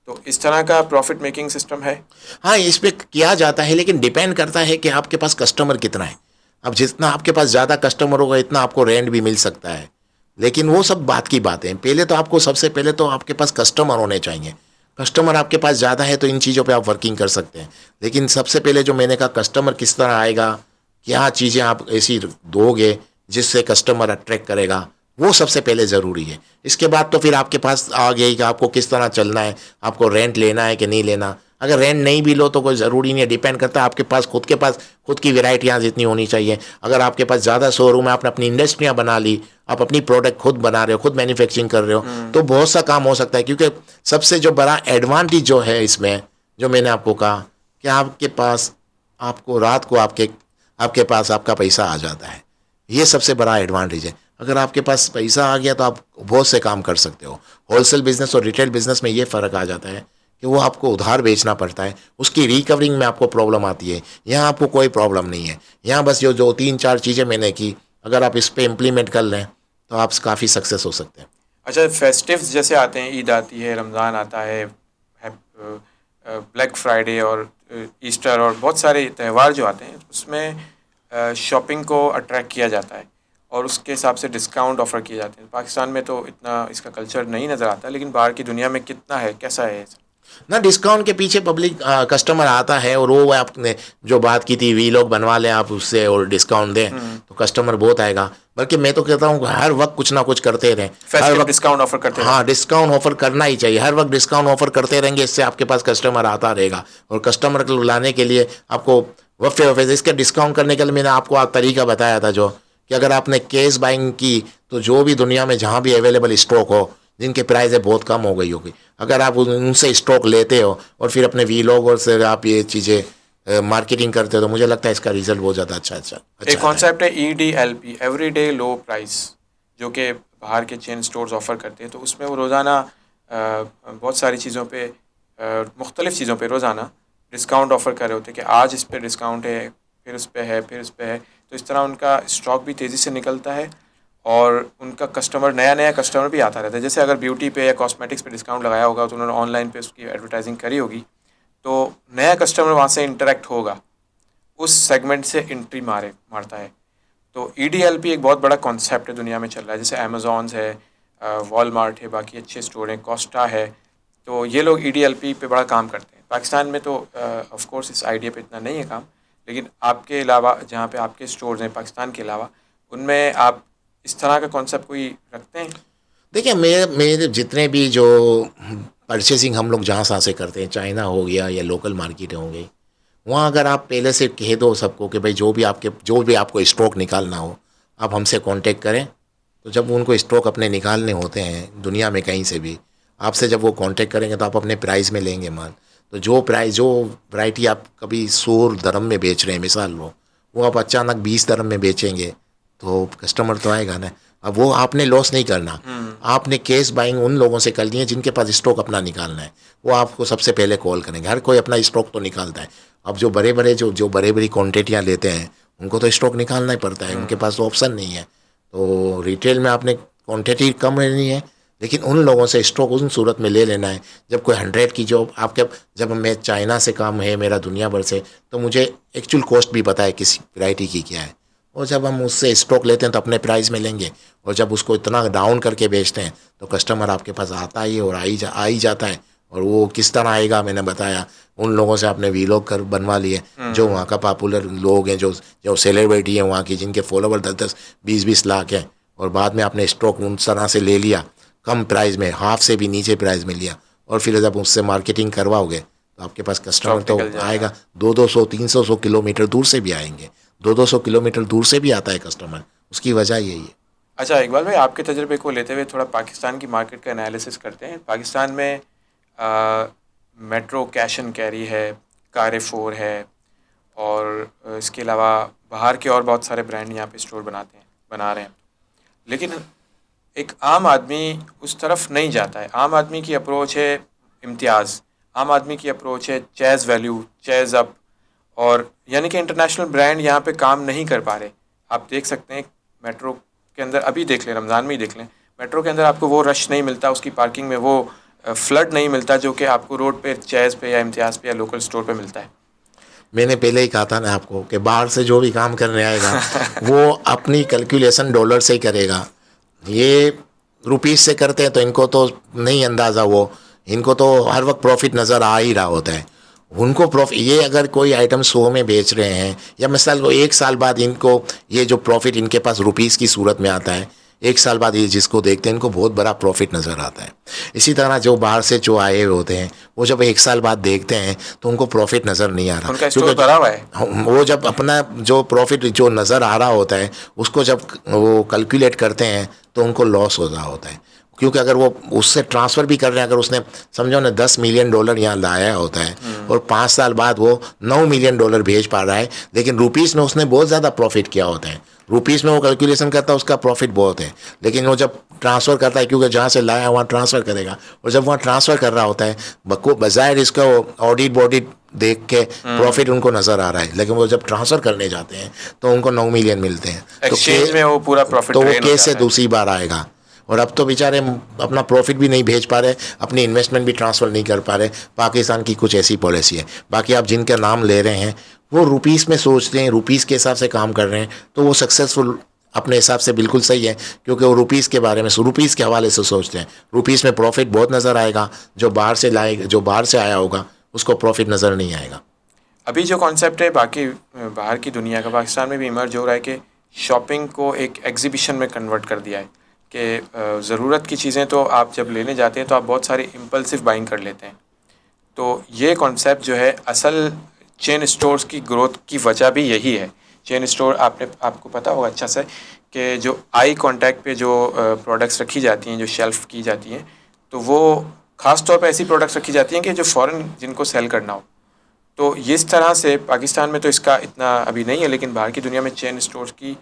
तो इस तरह का प्रॉफिट मेकिंग सिस्टम है? हाँ, इस पे किया जाता है, लेकिन डिपेंड करता है कि आपके पास कस्टमर कितना है। अब जितना आपके पास ज़्यादा कस्टमर होगा, इतना आपको रेंट भी मिल सकता है, लेकिन वो सब बात की बातें हैं। पहले तो आपको सबसे पहले तो आपके पास कस्टमर होने चाहिए। कस्टमर आपके पास ज़्यादा है तो इन चीज़ों पे आप वर्किंग कर सकते हैं, लेकिन सबसे पहले जो मैंने कहा, कस्टमर किस तरह आएगा, क्या चीज़ें आप ऐसी दोगे जिससे कस्टमर अट्रैक्ट करेगा, वो सबसे पहले ज़रूरी है। इसके बाद तो फिर आपके पास आ गया कि आपको किस तरह चलना है, आपको रेंट लेना है कि नहीं लेना। अगर रेंट नहीं भी लो तो कोई ज़रूरी नहीं है, डिपेंड करता है आपके पास खुद की वैरायटियाँ जितनी होनी चाहिए। अगर आपके पास ज़्यादा शोरूम है, आपने अपनी इंडस्ट्रियाँ बना ली, आप अपनी प्रोडक्ट खुद बना रहे हो, खुद मैन्युफैक्चरिंग कर रहे हो, तो बहुत सा काम हो सकता है। क्योंकि सबसे जो बड़ा एडवांटेज जो है इसमें, जो मैंने आपको कहा कि आपके पास आपको रात को आपके पास आपका पैसा आ जाता है, ये सबसे बड़ा एडवांटेज है। अगर आपके पास पैसा आ गया तो आप बहुत से काम कर सकते हो। होलसेल बिजनेस और रिटेल बिजनेस में ये फ़र्क आ जाता है कि वो आपको उधार बेचना पड़ता है, उसकी रिकवरिंग में आपको प्रॉब्लम आती है। यहाँ आपको कोई प्रॉब्लम नहीं है। यहाँ बस जो 3-4 चीज़ें मैंने की, अगर आप इस पर इम्प्लीमेंट कर लें तो आप काफ़ी सक्सेस हो सकते हैं। अच्छा, फेस्टिव्स जैसे आते हैं, ईद आती है, रमज़ान आता है, ब्लैक फ्राइडे और ईस्टर और बहुत सारे त्यौहार जो आते हैं, उसमें शॉपिंग को अट्रैक्ट किया जाता है और उसके हिसाब से डिस्काउंट ऑफ़र किए जाते हैं। पाकिस्तान में तो इतना इसका कल्चर नहीं नज़र आता, लेकिन बाहर की दुनिया में कितना है, कैसा है? ना, डिस्काउंट के पीछे पब्लिक कस्टमर आता है, और वो आपने जो बात की थी वीलॉग बनवा लें आप उससे और डिस्काउंट दें तो कस्टमर बहुत आएगा। बल्कि मैं तो कहता हूँ हर वक्त कुछ ना कुछ करते रहें, हर वक्त डिस्काउंट ऑफर करते हैं। हाँ, डिस्काउंट ऑफर करना ही चाहिए, हर वक्त डिस्काउंट ऑफर करते रहेंगे, इससे आपके पास कस्टमर आता रहेगा। और कस्टमर को लाने के लिए आपको वफ़े इसके डिस्काउंट करने के लिए मैंने आपको तरीका बताया था, जो कि अगर आपने कैश बाइंग की तो जो भी दुनिया में जहाँ भी अवेलेबल स्टॉक हो, जिनके प्राइस बहुत कम हो गई होगी, अगर आप उनसे स्टॉक लेते हो और फिर अपने वीलॉग से आप ये चीज़ें मार्केटिंग करते हो, तो मुझे लगता है इसका रिजल्ट बहुत ज़्यादा अच्छा एक कॉन्सेप्ट है EDLP, एवरीडे लो प्राइस, जो कि बाहर के चेन स्टोर्स ऑफ़र करते हैं। तो उसमें वो रोज़ाना बहुत सारी चीज़ों पे, मुख्तलिफ़ चीज़ों पे रोज़ाना डिस्काउंट ऑफ़र कर रहे होते हैं कि आज इस पे डिस्काउंट है, फिर उस पे है, फिर उस पे है। तो इस तरह उनका स्टॉक भी तेज़ी से निकलता है और उनका नया कस्टमर भी आता रहता है। जैसे अगर ब्यूटी पे या कॉस्मेटिक्स पे डिस्काउंट लगाया होगा तो उन्होंने ऑनलाइन पे उसकी एडवर्टाइजिंग करी होगी, तो नया कस्टमर वहाँ से इंटरेक्ट होगा, उस सेगमेंट से एंट्री मारता है। तो EDLP एक बहुत बड़ा कॉन्सेप्ट है, दुनिया में चल रहा है। जैसे अमेज़ॉन्स है, वॉलमार्ट है, बाकी अच्छे स्टोर हैं, कोस्टा है, तो ये लोग EDLP पे बड़ा काम करते हैं। पाकिस्तान में तो ऑफ कोर्स इस आइडिया पे इतना नहीं है काम, लेकिन आपके अलावा जहाँ पे आपके स्टोर्स हैं पाकिस्तान के अलावा, उनमें आप इस तरह का कॉन्सेप्ट कोई रखते हैं? देखिए, मेरे जितने भी जो परचेसिंग हम लोग जहाँ से करते हैं, चाइना हो गया या लोकल मार्केट हो गई, वहाँ अगर आप पहले से कह दो सबको कि भाई जो भी आपको स्टॉक निकालना हो आप हमसे कांटेक्ट करें, तो जब उनको स्टॉक अपने निकालने होते हैं दुनिया में कहीं से भी, आपसे जब वो कांटेक्ट करेंगे तो आप अपने प्राइस में लेंगे माल। तो जो वैरायटी आप कभी 100 दरम में बेच रहे हैं मिसाल, वो आप अचानक 20 दरम में बेचेंगे तो कस्टमर तो आएगा ना। अब वो आपने लॉस नहीं करना, आपने केस बाइंग उन लोगों से करनी है जिनके पास स्टॉक अपना निकालना है, वो आपको सबसे पहले कॉल करेंगे। हर कोई अपना स्टॉक तो निकालता है। अब जो बड़े बड़ी क्वांटिटियाँ लेते हैं उनको तो स्टॉक निकालना ही पड़ता है, उनके पास तो ऑप्शन नहीं है। तो रिटेल में आपने क्वांटिटी कम लेनी है, लेकिन उन लोगों से स्टॉक उन सूरत में ले लेना है जब कोई 100 की जब मैं चाइना से काम है मेरा दुनिया भर से, तो मुझे एक्चुअल कॉस्ट भी पता है किस वैरायटी की क्या है, और जब हम उससे स्टॉक लेते हैं तो अपने प्राइस में लेंगे, और जब उसको इतना डाउन करके बेचते हैं तो कस्टमर आपके पास आता ही है और आ ही जाता है। और वो किस तरह आएगा, मैंने बताया, उन लोगों से आपने वीलॉग कर बनवा लिए जो वहाँ का पॉपुलर लोग हैं, जो सेलिब्रिटी हैं वहाँ की, जिनके फॉलोवर 10-20 लाख हैं, और बाद में आपने स्टॉक उन तरह से ले लिया कम प्राइस में, हाफ से भी नीचे प्राइस में लिया, और फिर जब उससे मार्केटिंग करवाओगे तो आपके पास कस्टमर तो आएगा। 200-300 किलोमीटर दूर से भी आएंगे, 200 किलोमीटर दूर से भी आता है कस्टमर। उसकी वजह यही है। अच्छा इकबाल भाई, आपके तजर्बे को लेते हुए थोड़ा पाकिस्तान की मार्केट का एनालिसिस करते हैं। पाकिस्तान में मेट्रो कैश एंड कैरी है, कारफोर है, और इसके अलावा बाहर के और बहुत सारे ब्रांड यहाँ पे स्टोर बना रहे हैं। लेकिन एक आम आदमी उस तरफ नहीं जाता है। आम आदमी की अप्रोच है इम्तियाज़, आम आदमी की अप्रोच है चेज़ वैल्यू, चेज़ अप, और यानी कि इंटरनेशनल ब्रांड यहाँ पे काम नहीं कर पा रहे। आप देख सकते हैं मेट्रो के अंदर, अभी देख लें, रमज़ान में ही देख लें, मेट्रो के अंदर आपको वो रश नहीं मिलता, उसकी पार्किंग में वो फ्लड नहीं मिलता जो कि आपको रोड पे चेज़ पे या इम्तियाज़ पे या लोकल स्टोर पे मिलता है। मैंने पहले ही कहा था ना आपको कि बाहर से जो भी काम करने आएगा वो अपनी कैलकुलेशन डॉलर से ही करेगा। ये रुपीस से करते हैं तो इनको तो नहीं अंदाज़ा, वो इनको तो हर वक्त प्रॉफिट नज़र आ ही रहा होता है। उनको प्रॉफिट, ये अगर कोई आइटम 100 में बेच रहे हैं, या मिसाल वो 1 साल बाद इनको ये जो प्रॉफिट इनके पास रुपीस की सूरत में आता है, 1 साल बाद ये जिसको देखते हैं इनको बहुत बड़ा प्रॉफिट नज़र आता है। इसी तरह जो बाहर से जो आए हुए होते हैं वो जब 1 साल बाद देखते हैं तो उनको प्रॉफिट नज़र नहीं आ रहा, उनका स्टोर भरा हुआ है। वो जब अपना जो प्रॉफिट जो नज़र आ रहा होता है उसको जब वो कैलकुलेट करते हैं तो उनको लॉस हो रहा होता है। क्योंकि अगर वो उससे ट्रांसफ़र भी कर रहे हैं, अगर उसने समझो ना $10 मिलियन यहाँ लाया होता है और 5 साल बाद वो $9 मिलियन भेज पा रहा है, लेकिन रुपीस में उसने बहुत ज़्यादा प्रॉफिट किया होता है। रुपीस में वो कैलकुलेशन करता है, उसका प्रॉफिट बहुत है, लेकिन वो जब ट्रांसफ़र करता है, क्योंकि जहाँ से लाया वहाँ ट्रांसफ़र करेगा, और जब वहाँ ट्रांसफ़र कर रहा होता है बजाय इसका ऑडिट बॉडिट देख के प्रॉफिट उनको नज़र आ रहा है, लेकिन वो जब ट्रांसफ़र करने जाते हैं तो उनको 9 मिलियन मिलते हैं, एक्सचेंज में वो पूरा प्रॉफिट, तो वो कैसे दूसरी बार आएगा। और अब तो बेचारे अपना प्रॉफिट भी नहीं भेज पा रहे, अपनी इन्वेस्टमेंट भी ट्रांसफ़र नहीं कर पा रहे। पाकिस्तान की कुछ ऐसी पॉलिसी है। बाकी आप जिनका नाम ले रहे हैं वो रुपीस में सोचते हैं, रुपीस के हिसाब से काम कर रहे हैं, तो वो सक्सेसफुल अपने हिसाब से बिल्कुल सही है, क्योंकि वो रुपीस के बारे में, रुपीस के हवाले से सोचते हैं। रुपीस में प्रॉफिट बहुत नज़र आएगा, जो बाहर से लाएगा, जो बाहर से आया होगा उसको प्रॉफिट नज़र नहीं आएगा। अभी जो कॉन्सेप्ट है बाकी बाहर की दुनिया का, पाकिस्तान में भी इमर्ज हो रहा है कि शॉपिंग को एक एग्जीबिशन में कन्वर्ट कर दिया है कि ज़रूरत की चीज़ें तो आप जब लेने जाते हैं तो आप बहुत सारी इम्पल्सिव बाइंग कर लेते हैं। तो ये कॉन्सेप्ट जो है, असल चेन स्टोर्स की ग्रोथ की वजह भी यही है। चेन स्टोर आपको पता होगा अच्छा से कि जो आई कांटेक्ट पे जो प्रोडक्ट्स रखी जाती हैं, जो शेल्फ की जाती हैं, तो वो ख़ास तौर पे ऐसी प्रोडक्ट्स रखी जाती हैं कि जो फ़ौरन जिनको सेल करना हो। तो इस तरह से पाकिस्तान में तो इसका इतना अभी नहीं है, लेकिन बाहर की दुनिया में चेन स्टोर्स की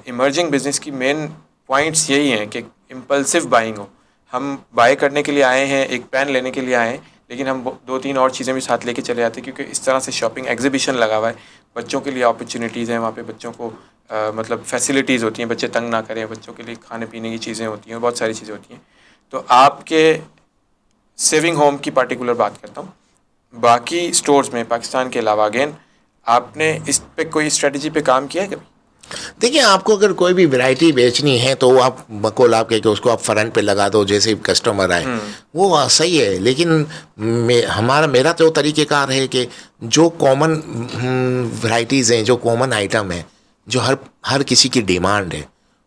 इमर्जिंग बिजनेस की मेन पॉइंट्स यही हैं कि इम्पल्सिव बाइंग हो। हम बाय करने के लिए आए हैं, एक पेन लेने के लिए आए हैं, लेकिन हम 2-3 और चीज़ें भी साथ लेके चले जाते हैं, क्योंकि इस तरह से शॉपिंग एग्जीबिशन लगा हुआ है। बच्चों के लिए अपॉर्चुनिटीज़ हैं वहाँ पे, बच्चों को मतलब फैसिलिटीज़ होती हैं, बच्चे तंग ना करें, बच्चों के लिए खाने पीने की चीज़ें होती हैं, बहुत सारी चीज़ें होती हैं। तो आपके सेविंग होम की पार्टिकुलर बात करता हूँ, बाकी स्टोर्स में पाकिस्तान के अलावा अगेन आपने इस पे कोई स्ट्रेटजी पे काम किया है कभी? देखिए, आपको अगर कोई भी वैरायटी बेचनी है तो आप बकौल आप कह के उसको आप फ्रंट पे लगा दो, जैसे ही कस्टमर आए वो सही है। लेकिन मेरा तो तरीक़ेकार है कि जो कॉमन वैरायटीज़ हैं, जो कॉमन आइटम है, जो हर किसी की डिमांड है,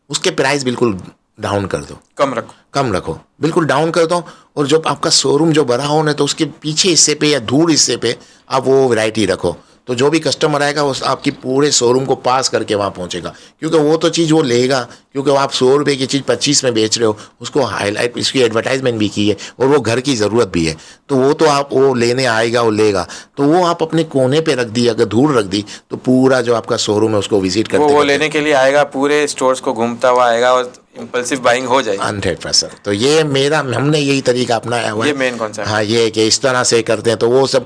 उसके प्राइस बिल्कुल डाउन कर दो, कम रखो, बिल्कुल डाउन कर दो। और जब आपका शोरूम जो बड़ा हो ना, तो उसके पीछे हिस्से पे या दूर हिस्से पे आप वो वैरायटी रखो, तो जो भी कस्टमर आएगा वो आपकी पूरे शोरूम को पास करके वहाँ पहुँचेगा, क्योंकि वो तो चीज़ वो लेगा, क्योंकि आप 100 रुपये की चीज़ 25 में बेच रहे हो, उसको हाईलाइट, इसकी एडवर्टाइजमेंट भी की है और वो घर की ज़रूरत भी है, तो वो तो आप वो लेने आएगा, वो लेगा। तो वो आप अपने कोने पे रख दी, अगर दूर रख दी तो पूरा जो आपका शोरूम है उसको विजिट करते वो लेने के लिए आएगा, पूरे स्टोर्स को घूमता हुआ आएगा और इम्पल्सिव बाइंग हो जाएगी 100%। तो ये हमने यही तरीका अपनाया हुआ है। ये मेन कॉन्सेप्ट। हाँ, ये है कि इस तरह से करते हैं, तो वो सब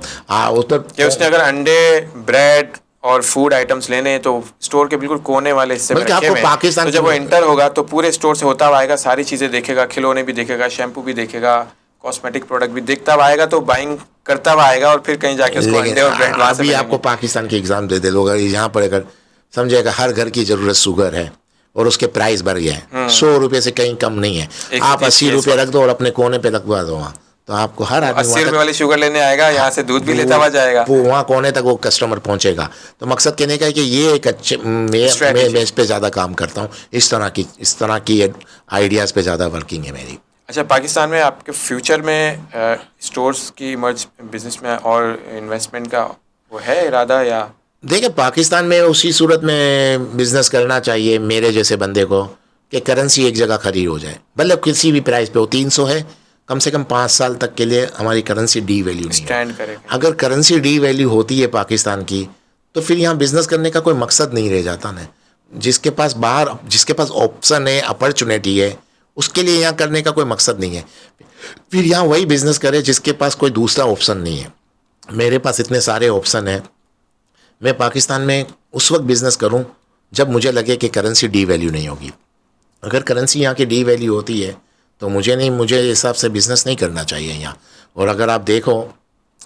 उसने अगर अंडे, ब्रेड और फूड आइटम्स लेने हैं तो स्टोर के बिल्कुल कोने वाले हिस्से में रखे हुए हैं। तो जब वो एंटर होगा तो पूरे स्टोर से होता हुआ आएगा, सारी चीज़ें देखेगा, खिलौने भी देखेगा, शैम्पू भी देखेगा, कॉस्मेटिक प्रोडक्ट भी देखता हुआ आएगा, तो बाइंग करता हुआ आएगा और फिर कहीं जाके उसको अंडे और ब्रेड वहाँ से अभी आपको पाकिस्तान की एग्जाम दे दे लोग, यहाँ पर अगर समझेगा हर घर की ज़रूरत शुगर है और उसके प्राइस बढ़ गए हैं। 100 रुपये से कहीं कम नहीं है। आप 80 रुपये रख दो और अपने कोने पे रखवा दो वहाँ, तो आपको हर आदमी 80 रुपये वाली शुगर लेने आएगा, यहाँ से दूध भी लेता हुआ जाएगा, वो वहाँ कोने तक वो कस्टमर पहुँचेगा। तो मकसद कहने का है कि ये एक अच्छे मैं इस पे ज़्यादा काम करता हूँ, इस तरह की आइडियाज़ पे ज़्यादा वर्किंग है मेरी। अच्छा, पाकिस्तान में आपके फ्यूचर में स्टोर्स की मर्ज बिजनेस में और इन्वेस्टमेंट का वो है इरादा या? देखिए, पाकिस्तान में उसी सूरत में बिज़नेस करना चाहिए मेरे जैसे बंदे को कि करेंसी एक जगह खरीद हो जाए, मतलब किसी भी प्राइस पे हो। 300 है, कम से कम 5 साल तक के लिए हमारी करेंसी डी वैल्यू नहीं स्टैंड करेगा। अगर करेंसी डी वैल्यू होती है पाकिस्तान की, तो फिर यहाँ बिज़नेस करने का कोई मकसद नहीं रह जाता ना। जिसके पास ऑप्शन है, अपॉर्चुनिटी है, उसके लिए यहाँ करने का कोई मकसद नहीं है। फिर यहाँ वही बिज़नेस करे जिसके पास कोई दूसरा ऑप्शन नहीं है। मेरे पास इतने सारे ऑप्शन हैं। मैं पाकिस्तान में उस वक्त बिज़नेस करूं जब मुझे लगे कि करेंसी डी वैल्यू नहीं होगी। अगर करेंसी यहाँ की डी वैल्यू होती है तो मुझे हिसाब से बिज़नेस नहीं करना चाहिए यहाँ। और अगर आप देखो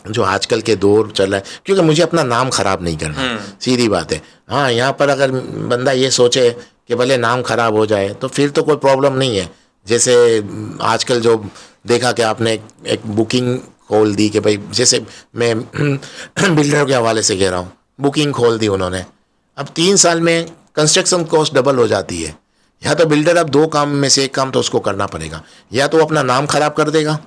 जो आजकल के दौर चल रहा है, क्योंकि मुझे अपना नाम ख़राब नहीं करना, सीधी बात है। हाँ, यहाँ पर अगर बंदा ये सोचे कि भले नाम ख़राब हो जाए तो फिर तो कोई प्रॉब्लम नहीं है। जैसे आजकल जो देखा कि आपने एक बुकिंग खोल दी कि भाई, जैसे मैं बिल्डर के हवाले से कह रहा हूँ, बुकिंग खोल दी उन्होंने, अब 3 साल में कंस्ट्रक्शन कॉस्ट डबल हो जाती है। या तो बिल्डर अब 2 काम में से एक काम तो उसको करना पड़ेगा, या तो अपना नाम ख़राब कर देगा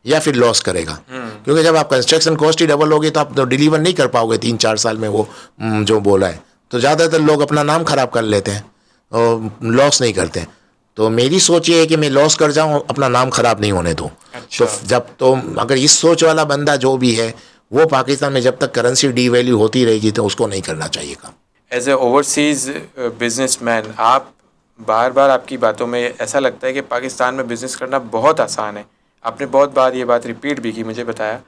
या फिर लॉस करेगा। क्योंकि जब आप कंस्ट्रक्शन कॉस्ट ही डबल होगी तो आप तो डिलीवर नहीं कर पाओगे 3-4 साल में वो जो बोला है। तो ज़्यादातर लोग अपना नाम ख़राब कर लेते हैं और लॉस नहीं करते। तो मेरी सोच ये है कि मैं लॉस कर जाऊँ, अपना नाम ख़राब नहीं होने दूँ। अच्छा। तो अगर इस सोच वाला बंदा जो भी है वो पाकिस्तान में जब तक करेंसी डी वैल्यू होती रहेगी तो उसको नहीं करना चाहिए काम। एज ए ओवरसीज़ बिजनेसमैन, आप बार बार आपकी बातों में ऐसा लगता है कि पाकिस्तान में बिज़नेस करना बहुत आसान है। आपने बहुत बार ये बात रिपीट भी की, मुझे बताया।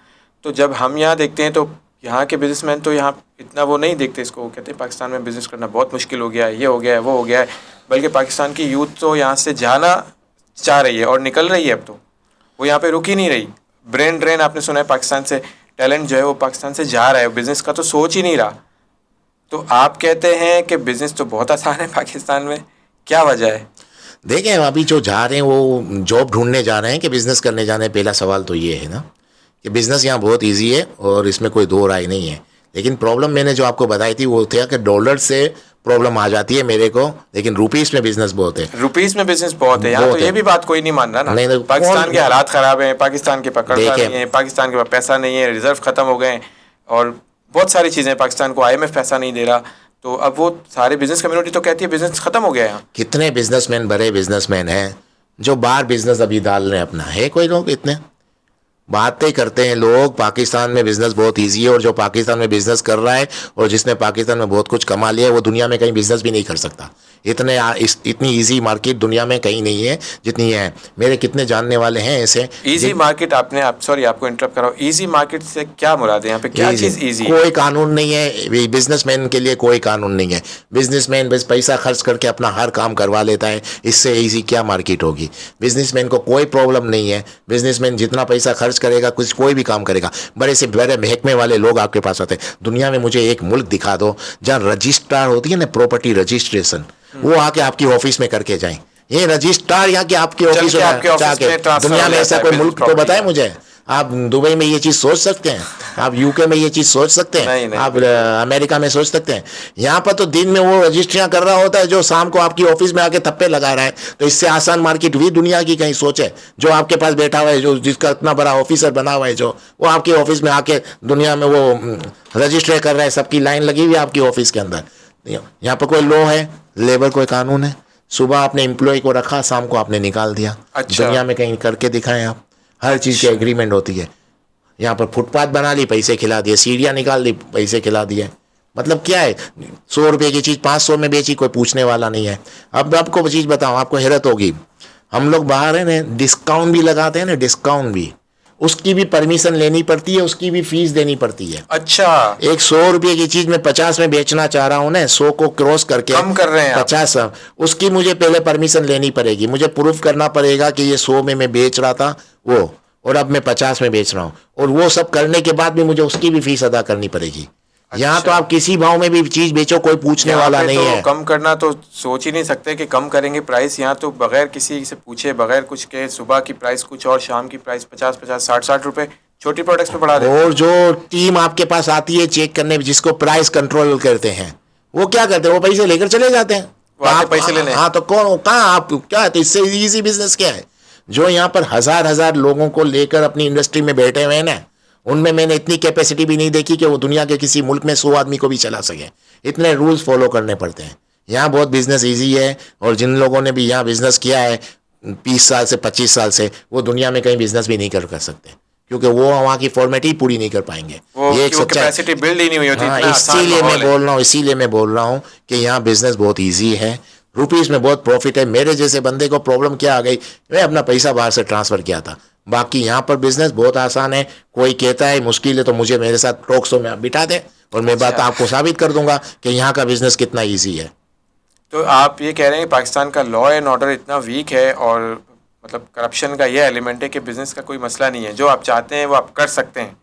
तो जब हम यहाँ देखते हैं तो यहाँ के बिजनेसमैन तो यहाँ इतना वो नहीं देखते इसको, वो कहते हैं पाकिस्तान में बिज़नेस करना बहुत मुश्किल हो गया है, ये हो गया है, वो हो गया है। बल्कि पाकिस्तान की यूथ तो यहाँ से जाना चाह रही है और निकल रही है। अब तो वो यहाँ पे रुक ही नहीं रही। ब्रेन ड्रेन आपने सुना है, पाकिस्तान से टैलेंट जो है वो पाकिस्तान से जा रहा है, बिज़नेस का तो सोच ही नहीं रहा। तो आप कहते हैं कि बिज़नेस तो बहुत आसान है पाकिस्तान में, क्या वजह है? देखें, अभी जो जा रहे हैं वो जॉब ढूंढने जा रहे हैं कि बिज़नेस करने जा रहे हैं। पहला सवाल तो ये है ना कि बिज़नेस यहाँ बहुत इजी है और इसमें कोई दो राय नहीं है। लेकिन प्रॉब्लम मैंने जो आपको बताई थी वो था कि डॉलर से प्रॉब्लम आ जाती है मेरे को, लेकिन रुपीस में बिजनेस बहुत है। रुपीस में बिजनेस बहुत है यहाँ, तो ये भी बात कोई नहीं मान रहा ना। नहीं, पाकिस्तान के हालात ख़राब हैं, पाकिस्तान के पकड़ता नहीं है, पाकिस्तान के पास पैसा नहीं है, रिजर्व ख़त्म हो गए और बहुत सारी चीज़ें, पाकिस्तान को IMF पैसा नहीं दे रहा। तो अब वो सारे बिजनेस कम्युनिटी तो कहती है बिजनेस खत्म हो गया है। कितने बिजनेसमैन, बड़े बिजनेसमैन हैं जो बाहर बिजनेस अभी डाल रहे हैं अपना, है कोई लोग? इतने बातें करते हैं लोग पाकिस्तान में बिजनेस बहुत इजी है, और जो पाकिस्तान में बिजनेस कर रहा है और जिसने पाकिस्तान में बहुत कुछ कमा लिया है वो दुनिया में कहीं बिजनेस भी नहीं कर सकता। इतनी इजी मार्केट दुनिया में कहीं नहीं है जितनी है। मेरे कितने जानने वाले हैं ऐसे। इजी मार्केट, सॉरी आपको इंटरप्ट कर रहा हूँ, इजी मार्केट से क्या मुराद है यहाँ पे? क्या चीज़ इजी? कोई कानून नहीं है बिजनेसमैन के लिए, कोई कानून नहीं है। बिजनेसमैन बस पैसा खर्च करके अपना हर काम करवा लेता है, इससे इजी क्या मार्केट होगी? बिजनेसमैन को कोई प्रॉब्लम नहीं है। बिजनेसमैन जितना पैसा खर्च करेगा, कोई भी काम करेगा। बड़े से बड़े महकमे वाले लोग आपके पास आते हैं। दुनिया में मुझे एक मुल्क दिखा दो जहाँ रजिस्ट्रार होती है ना, प्रॉपर्टी रजिस्ट्रेशन, वो आके आपकी ऑफिस में करके जाएं। ये रजिस्ट्रार यहाँ के आपके ऑफिस में, दुनिया में ऐसा कोई मुल्क तो बताए मुझे। आप दुबई में ये चीज़ सोच सकते हैं, आप UK में ये चीज़ सोच सकते हैं, आप अमेरिका में सोच सकते हैं। यहाँ पर तो दिन में वो रजिस्ट्रियाँ कर रहा होता है जो शाम को आपकी ऑफिस में आके थप्पे लगा रहा है। तो इससे आसान मार्केट हुई दुनिया की कहीं सोचे? जो आपके पास बैठा हुआ है, जो जिसका इतना बड़ा ऑफिसर बना हुआ है, जो वो आपके ऑफिस में आके दुनिया में वो रजिस्टर कर रहा है, सबकी लाइन लगी हुई है आपकी ऑफिस के अंदर। यहाँ पर कोई लॉ है, लेबर कोई कानून है? सुबह आपने एम्प्लॉय को रखा, शाम को आपने निकाल दिया। अच्छा। दुनिया में कहीं करके दिखाएं आप, हर चीज़ की एग्रीमेंट होती है। यहाँ पर फुटपाथ बना ली, पैसे खिला दिए, सीढ़ियाँ निकाल दी, पैसे खिला दिए। मतलब क्या है? 100 रुपये की चीज़ 500 में बेची, कोई पूछने वाला नहीं है। अब आपको चीज़ बताऊँ, आपको हैरत होगी, हम लोग बाहर है ना डिस्काउंट भी लगाते हैं ना, डिस्काउंट भी, उसकी भी परमिशन लेनी पड़ती है, उसकी भी फीस देनी पड़ती है। अच्छा। एक 100 रुपये की चीज़ मैं 50 में बेचना चाह रहा हूँ ना, 100 को क्रॉस करके कम कर रहे हैं 50, उसकी मुझे पहले परमिशन लेनी पड़ेगी। मुझे प्रूफ करना पड़ेगा कि ये 100 में मैं बेच रहा था वो, और अब मैं 50 में बेच रहा हूँ, और वो सब करने के बाद भी मुझे उसकी भी फीस अदा करनी पड़ेगी। यहाँ तो अच्छा। आप किसी भाव में भी चीज बेचो, कोई पूछने यहाँ वाला पे नहीं तो है। कम करना तो सोच ही नहीं सकते कि कम करेंगे प्राइस। यहाँ तो बगैर किसी से पूछे, बगैर कुछ के, सुबह की प्राइस कुछ और शाम की प्राइस 50-50, 60-60 रुपए छोटी प्रोडक्ट्स पे बढ़ा देते और हैं। जो टीम आपके पास आती है चेक करने, जिसको प्राइस कंट्रोल करते हैं, वो क्या करते हैं, वो पैसे लेकर चले जाते हैं। वो तो आते आप पैसे लेने। हाँ, तो कौन कहाँ आप क्या है, तो इससे इजी बिजनेस क्या है? जो यहाँ पर हजार हजार लोगों को लेकर अपनी इंडस्ट्री में बैठे हुए हैं ना, उनमें मैंने इतनी कैपेसिटी भी नहीं देखी कि वो दुनिया के किसी मुल्क में 100 आदमी को भी चला सके। इतने रूल्स फॉलो करने पड़ते हैं। यहाँ बहुत बिजनेस इजी है, और जिन लोगों ने भी यहाँ बिजनेस किया है 20 साल से 25 साल से, वो दुनिया में कहीं बिजनेस भी नहीं कर सकते, क्योंकि वो वहाँ की फॉर्मेट ही पूरी नहीं कर पाएंगे। वो ये एक वो सच्चा कैपेसिटी बिल्ड ही नहीं हुई होती, हाँ, इतना आसान इसीलिए माहौल मैं है। बोल रहा हूँ, इसीलिए मैं बोल रहा हूँ कि यहाँ बिजनेस बहुत इजी है, रुपीस में बहुत प्रॉफिट है। मेरे जैसे बंदे को प्रॉब्लम क्या आ गई, मैं अपना पैसा बाहर से ट्रांसफर किया था। बाकी यहाँ पर बिजनेस बहुत आसान है। कोई कहता है मुश्किल है, तो मुझे मेरे साथ टॉक शो में आप बिठा दे, और मैं बात अच्छा। आपको साबित कर दूंगा कि यहाँ का बिजनेस कितना ईजी है। तो आप ये कह रहे हैं कि पाकिस्तान का लॉ एंड ऑर्डर इतना वीक है, और मतलब करप्शन का ये एलिमेंट है कि बिजनेस का कोई मसला नहीं है, जो आप चाहते हैं वो आप कर सकते हैं।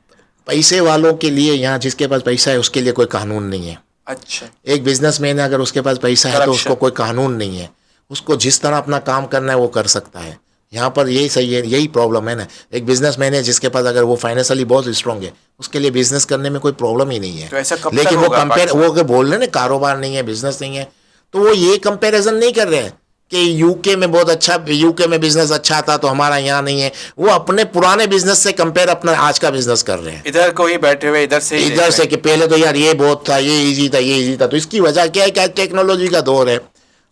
पैसे वालों के लिए, यहाँ जिसके पास पैसा है उसके लिए कोई कानून नहीं है। अच्छा। एक बिजनेसमैन है, अगर उसके पास पैसा है तो Corruption। उसको कोई कानून नहीं है। उसको जिस तरह अपना काम करना है वो कर सकता है। यहाँ पर यही सही है, यही प्रॉब्लम है ना। एक बिजनेसमैन है जिसके पास, अगर वो फाइनेंशियली बहुत स्ट्रांग है, उसके लिए बिजनेस करने में कोई प्रॉब्लम ही नहीं है। तो ऐसा कब तक लेकिन वो होगा कंपेयर, वो अगर बोल रहे हैं ना कारोबार नहीं है, बिजनेस नहीं है, तो वो ये कंपेरिजन नहीं कर रहे हैं कि यूके में बहुत अच्छा, यूके में बिजनेस अच्छा था तो हमारा यहाँ नहीं है। वो अपने पुराने बिजनेस से कंपेयर अपना आज का बिजनेस कर रहे हैं। इधर को ही बैठे हुए इधर से ही देख इधर रहे से हैं। कि पहले तो यार ये बहुत था, ये इजी था, ये इजी था। तो इसकी वजह क्या है? क्या टेक्नोलॉजी का दौर है,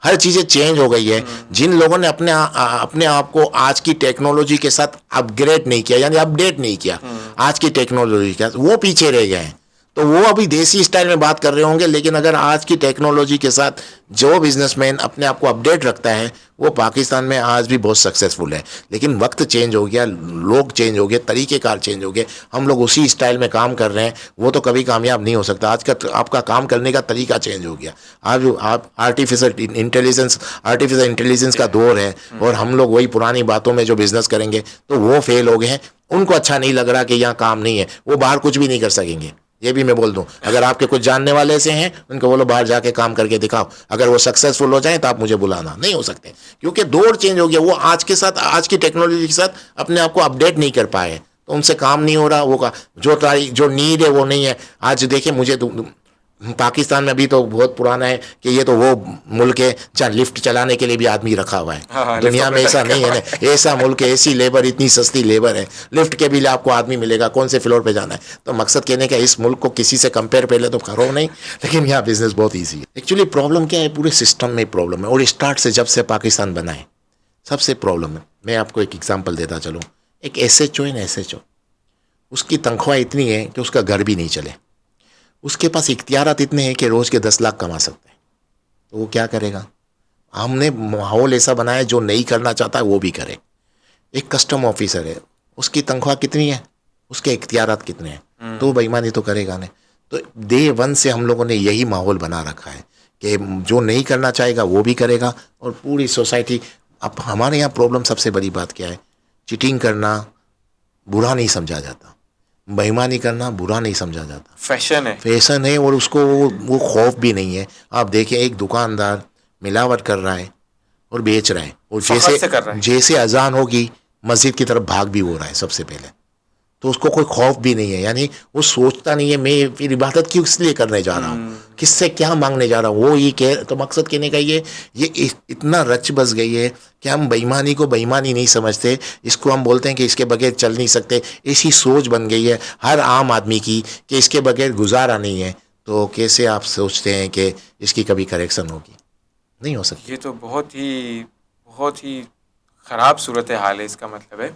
हर चीज़ें चेंज हो गई है। जिन लोगों ने अपने आप को आज की टेक्नोलॉजी के साथ अपग्रेड नहीं किया, यानी अपडेट नहीं किया आज की टेक्नोलॉजी के साथ, वो पीछे रह गए हैं। तो वो अभी देसी स्टाइल में बात कर रहे होंगे। लेकिन अगर आज की टेक्नोलॉजी के साथ जो बिजनेसमैन अपने आप को अपडेट रखता है, वो पाकिस्तान में आज भी बहुत सक्सेसफुल है। लेकिन वक्त चेंज हो गया, लोग चेंज हो गए, तरीक़ेकार चेंज हो गए, हम लोग उसी स्टाइल में काम कर रहे हैं, वो तो कभी कामयाब नहीं हो सकता। आज का आपका काम करने का तरीका चेंज हो गया। आज आप आर्टिफिशियल इंटेलिजेंस का दौर है, और हम लोग वही पुरानी बातों में जो बिजनेस करेंगे तो वो फेल हो गए हैं। उनको अच्छा नहीं लग रहा कि यहाँ काम नहीं है, वो बाहर कुछ भी नहीं कर सकेंगे। ये भी मैं बोल दूं, अगर आपके कुछ जानने वाले से हैं, उनको बोलो बाहर जाके काम करके दिखाओ। अगर वो सक्सेसफुल हो जाए तो आप मुझे बुलाना। नहीं हो सकते, क्योंकि दौर चेंज हो गया। वो आज के साथ, आज की टेक्नोलॉजी के साथ अपने आप को अपडेट नहीं कर पाए, तो उनसे काम नहीं हो रहा। वो का जो नीड है वो नहीं है। आज देखिए, मुझे पाकिस्तान में अभी तो बहुत पुराना है कि ये तो वो मुल्क है जहाँ लिफ्ट चलाने के लिए भी आदमी रखा हुआ है। हाँ, दुनिया में ऐसा नहीं है ना, ऐसा मुल्क है, ऐसी लेबर, इतनी सस्ती लेबर है, लिफ्ट के भी लिए आपको आदमी मिलेगा, कौन से फ्लोर पे जाना है। तो मकसद कहने का, इस मुल्क को किसी से कंपेयर पहले तो करो नहीं, लेकिन यहाँ बिजनेस बहुत ईजी है। एक्चुअली प्रॉब्लम क्या है, पूरे सिस्टम में प्रॉब्लम है। और स्टार्ट से, जब से पाकिस्तान बना है, सबसे प्रॉब्लम है। मैं आपको एक एग्जाम्पल देता चलूँ। एक SHO है ना, SHO, उसकी तनख्वाह इतनी है कि उसका घर भी नहीं चले। उसके पास इख्तियारात इतने हैं कि रोज़ के 10 लाख कमा सकते हैं। तो वो क्या करेगा? हमने माहौल ऐसा बनाया, जो नहीं करना चाहता है वो भी करे। एक कस्टम ऑफिसर है, उसकी तनख्वाह कितनी है, उसके इख्तियारात कितने हैं, तो बेईमानी तो करेगा नहीं। तो डे वन से हम लोगों ने यही माहौल बना रखा है कि जो नहीं करना चाहेगा वो भी करेगा, और पूरी सोसाइटी। अब हमारे यहाँ प्रॉब्लम, सबसे बड़ी बात क्या है, चीटिंग करना बुरा नहीं समझा जाता, बेईमानी करना बुरा नहीं समझा जाता। फैशन है, और उसको वो खौफ भी नहीं है। आप देखें, एक दुकानदार मिलावट कर रहा है और बेच रहा है, और जैसे अजान होगी मस्जिद की तरफ भाग भी हो रहा है सबसे पहले। तो उसको कोई खौफ भी नहीं है, यानी वो सोचता नहीं है मैं फिर इबादत क्यों इसलिए करने जा रहा हूँ, किससे क्या मांगने जा रहा हूँ। वो ये कह, तो मकसद कहने का ये इतना रच बस गई है कि हम बेईमानी को बेईमानी नहीं समझते, इसको हम बोलते हैं कि इसके बगैर चल नहीं सकते। ऐसी सोच बन गई है हर आम आदमी की कि इसके बगैर गुजारा नहीं है। तो कैसे आप सोचते हैं कि इसकी कभी करेक्शन होगी? नहीं हो सकती। ये तो बहुत ही ख़राब सूरत हाल है, इसका मतलब है।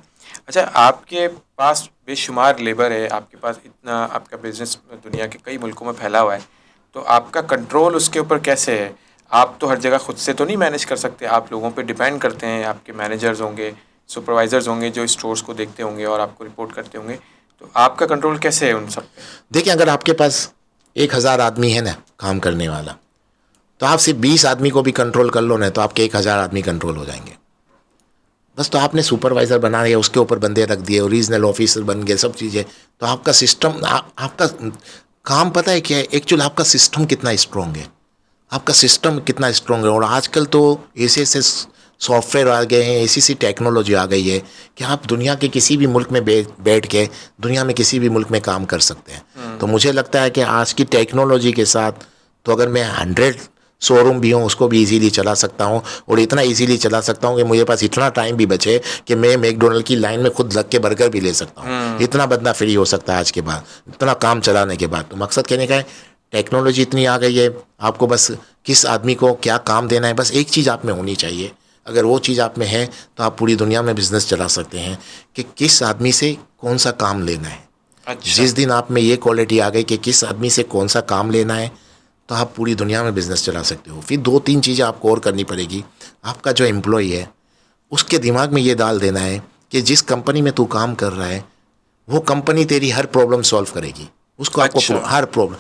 अच्छा, आपके पास बेशुमार लेबर है, आपके पास इतना, आपका बिजनेस दुनिया के कई मुल्कों में फैला हुआ है, तो आपका कंट्रोल उसके ऊपर कैसे है? आप तो हर जगह खुद से तो नहीं मैनेज कर सकते, आप लोगों पे डिपेंड करते हैं। आपके मैनेजर्स होंगे, सुपरवाइजर्स होंगे जो स्टोर्स को देखते होंगे और आपको रिपोर्ट करते होंगे, तो आपका कंट्रोल कैसे है उन सब पे? देखिए, अगर आपके पास 1000 आदमी है ना काम करने वाला, तो आप सिर्फ 20 आदमी को भी कंट्रोल कर लो ना, तो आपके 1000 आदमी कंट्रोल हो जाएंगे। बस तो आपने सुपरवाइज़र बना दिया, उसके ऊपर बंदे रख दिए, रीजनल ऑफिसर बन गए, सब चीज़ें। तो आपका सिस्टम, आपका काम पता है क्या है, एक्चुअल आपका सिस्टम कितना स्ट्रांग है, आपका सिस्टम कितना स्ट्रांग है। और आजकल तो ऐसे ऐसे सॉफ्टवेयर आ गए हैं, ऐसी सी टेक्नोलॉजी आ गई है कि आप दुनिया के किसी भी मुल्क में बैठ के दुनिया में किसी भी मुल्क में काम कर सकते हैं। तो मुझे लगता है कि आज की टेक्नोलॉजी के साथ तो अगर मैं 100 शोरूम भी हूँ उसको भी इजीली चला सकता हूँ, और इतना इजीली चला सकता हूँ कि मुझे पास इतना टाइम भी बचे कि मैं मैकडोनल्ड की लाइन में खुद लग के बर्गर भी ले सकता हूँ। इतना बंदा फ्री हो सकता है आज के बाद, इतना काम चलाने के बाद। तो मकसद कहने का है टेक्नोलॉजी इतनी आ गई है, आपको बस किस आदमी को क्या काम देना है, बस एक चीज़ आप में होनी चाहिए। अगर वो चीज़ आप में है तो आप पूरी दुनिया में बिजनेस चला सकते हैं कि किस आदमी से कौन सा काम लेना है। अच्छा। जिस दिन आप में ये क्वालिटी आ गई कि किस आदमी से कौन सा काम लेना है, तो आप पूरी दुनिया में बिजनेस चला सकते हो। फिर 2-3 चीज़ें आपको और करनी पड़ेगी। आपका जो एम्प्लॉय है उसके दिमाग में ये डाल देना है कि जिस कंपनी में तू काम कर रहा है वो कंपनी तेरी हर प्रॉब्लम सॉल्व करेगी। उसको आपको अच्छा। हर प्रॉब्लम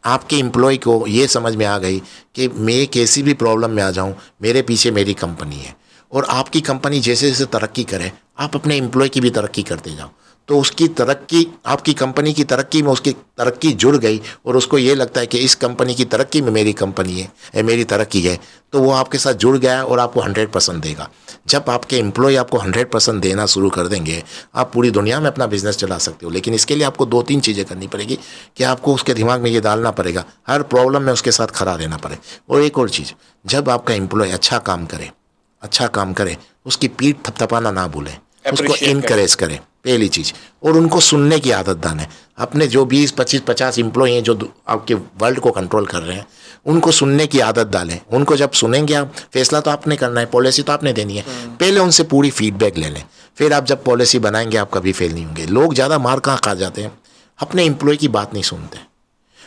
आपके एम्प्लॉय को ये समझ में आ गई कि मैं कैसी भी प्रॉब्लम में आ जाऊं, मेरे पीछे मेरी कंपनी है। और आपकी कंपनी जैसे जैसे तरक्की करे, आप अपने एम्प्लॉय की भी तरक्की करते जाओ, तो उसकी तरक्की, आपकी कंपनी की तरक्की में उसकी तरक्की जुड़ गई, और उसको ये लगता है कि इस कंपनी की तरक्की में मेरी कंपनी है, मेरी तरक्की है, तो वो आपके साथ जुड़ गया और आपको 100% देगा। जब आपके एम्प्लॉय आपको 100% देना शुरू कर देंगे, आप पूरी दुनिया में अपना बिजनेस चला सकते हो। लेकिन इसके लिए आपको 2-3 चीज़ें करनी पड़ेगी कि आपको उसके दिमाग में ये डालना पड़ेगा, हर प्रॉब्लम में उसके साथ खड़ा रहना पड़े। और एक और चीज़, जब आपका एम्प्लॉय अच्छा काम करे, उसकी पीठ थपथपाना ना भूलें, उसको Appreciate करें। इनकरेज करें, पहली चीज़। और उनको सुनने की आदत डालें। अपने जो 20, 25, 50 एम्प्लॉय हैं जो आपके वर्ल्ड को कंट्रोल कर रहे हैं, उनको सुनने की आदत डालें। उनको जब सुनेंगे आप, फैसला तो आपने करना है, पॉलिसी तो आपने देनी है, पहले उनसे पूरी फीडबैक ले लें। फिर आप जब पॉलिसी बनाएंगे आप कभी फेल नहीं होंगे। लोग ज़्यादा मार कहाँ खा जाते हैं, अपने एम्प्लॉय की बात नहीं सुनते।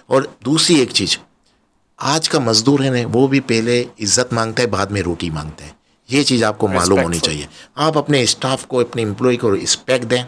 और दूसरी एक चीज़, आज का मजदूर है ना, वो भी पहले इज्जत मांगता है, बाद में रोटी मांगता है। ये चीज़ आपको मालूम होनी Respectful। चाहिए। आप अपने स्टाफ को, अपने एम्प्लॉय को रिस्पेक्ट दें,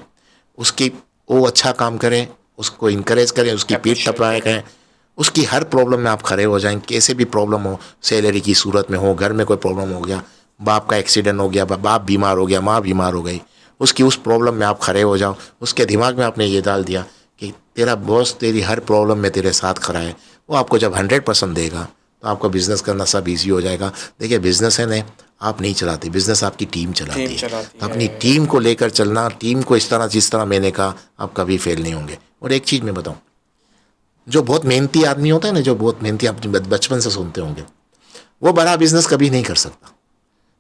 उसकी वो अच्छा काम करें, उसको इनकरेज करें, उसकी पीठ Appreciate थपथपाएं करें। करें, उसकी हर प्रॉब्लम में आप खड़े हो जाएं। कैसे भी प्रॉब्लम हो, सैलरी की सूरत में हो, घर में कोई प्रॉब्लम हो गया, बाप का एक्सीडेंट हो गया, बाप बीमार हो गया, माँ बीमार हो गई, उसकी उस प्रॉब्लम में आप खड़े हो जाओ। उसके दिमाग में आपने ये डाल दिया कि तेरा बॉस तेरी हर प्रॉब्लम में तेरे साथ खड़ा है। वो आपको जब 100% देगा तो आपको बिज़नेस करना सब ईजी हो जाएगा। देखिए बिज़नेस है ना, आप नहीं चलाते, बिज़नेस आपकी टीम चलाती है। चलाती तो है। अपनी टीम को लेकर चलना, टीम को इस तरह जिस तरह मैंने कहा, आप कभी फेल नहीं होंगे। और एक चीज़ मैं बताऊं, जो बहुत मेहनती आदमी होता है ना, जो बहुत मेहनती, आप बचपन से सुनते होंगे, वो बड़ा बिजनेस कभी नहीं कर सकता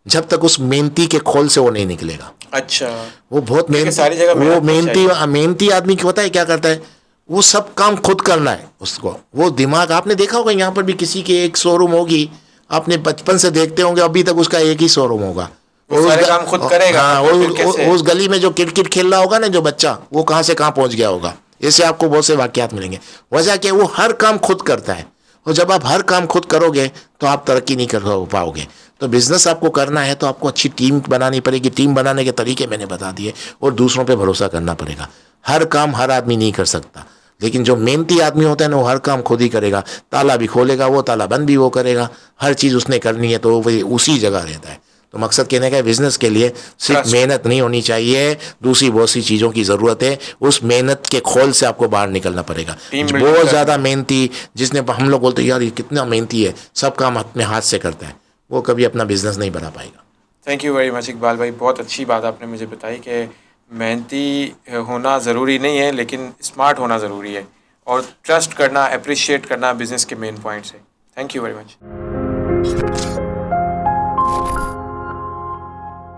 जब तक उस मेहनती के खोल से वो नहीं निकलेगा। अच्छा। वो बहुत क्योंकि सारी जगह मेहनती, वो मेहनत चाहिए। मेहनती आदमी क्या होता है, क्या करता है, वो सब काम खुद करना है उसको। वो दिमाग, आपने देखा होगा यहाँ पर भी किसी के एक शोरूम होगी, आपने बचपन से देखते होंगे, अभी तक उसका एक ही शोरूम होगा। वो सारे काम खुद करेगा, हाँ, तो फिर कैसे? उस गली में जो क्रिकेट खेल रहा होगा ना जो बच्चा, वो कहाँ से कहाँ पहुंच गया होगा। ऐसे आपको बहुत से वाकयात मिलेंगे। वजह क्या है, वो हर काम खुद करता है। और जब आप हर काम खुद करोगे तो आप तरक्की नहीं कर पाओगे। तो बिजनेस आपको करना है तो आपको अच्छी टीम बनानी पड़ेगी। टीम बनाने के तरीके मैंने बता दिए, और दूसरों पे भरोसा करना पड़ेगा। हर काम हर आदमी नहीं कर सकता, लेकिन जो मेहनती आदमी होता है ना, वो हर काम खुद ही करेगा। ताला भी खोलेगा वो, ताला बंद भी वो करेगा, हर चीज़ उसने करनी है, तो वो उसी जगह रहता है। तो मकसद कहने का है, बिजनेस के लिए सिर्फ Trust। मेहनत नहीं होनी चाहिए, दूसरी बहुत सी चीज़ों की ज़रूरत है। उस मेहनत के खोल से आपको बाहर निकलना पड़ेगा। Team building बहुत करना ज़्यादा है। मेहनती, जिसने हम लोग बोलते हैं यार ये कितना मेहनती है, सब काम अपने हाथ से करता है, वो कभी अपना बिजनेस नहीं बना पाएगा। Thank you very much Iqbal भाई, बहुत अच्छी बात आपने मुझे बताई कि मेहनती होना ज़रूरी नहीं है, लेकिन स्मार्ट होना ज़रूरी है, और ट्रस्ट करना, अप्रिशिएट करना बिजनेस के मेन पॉइंट्स है। Thank you very much.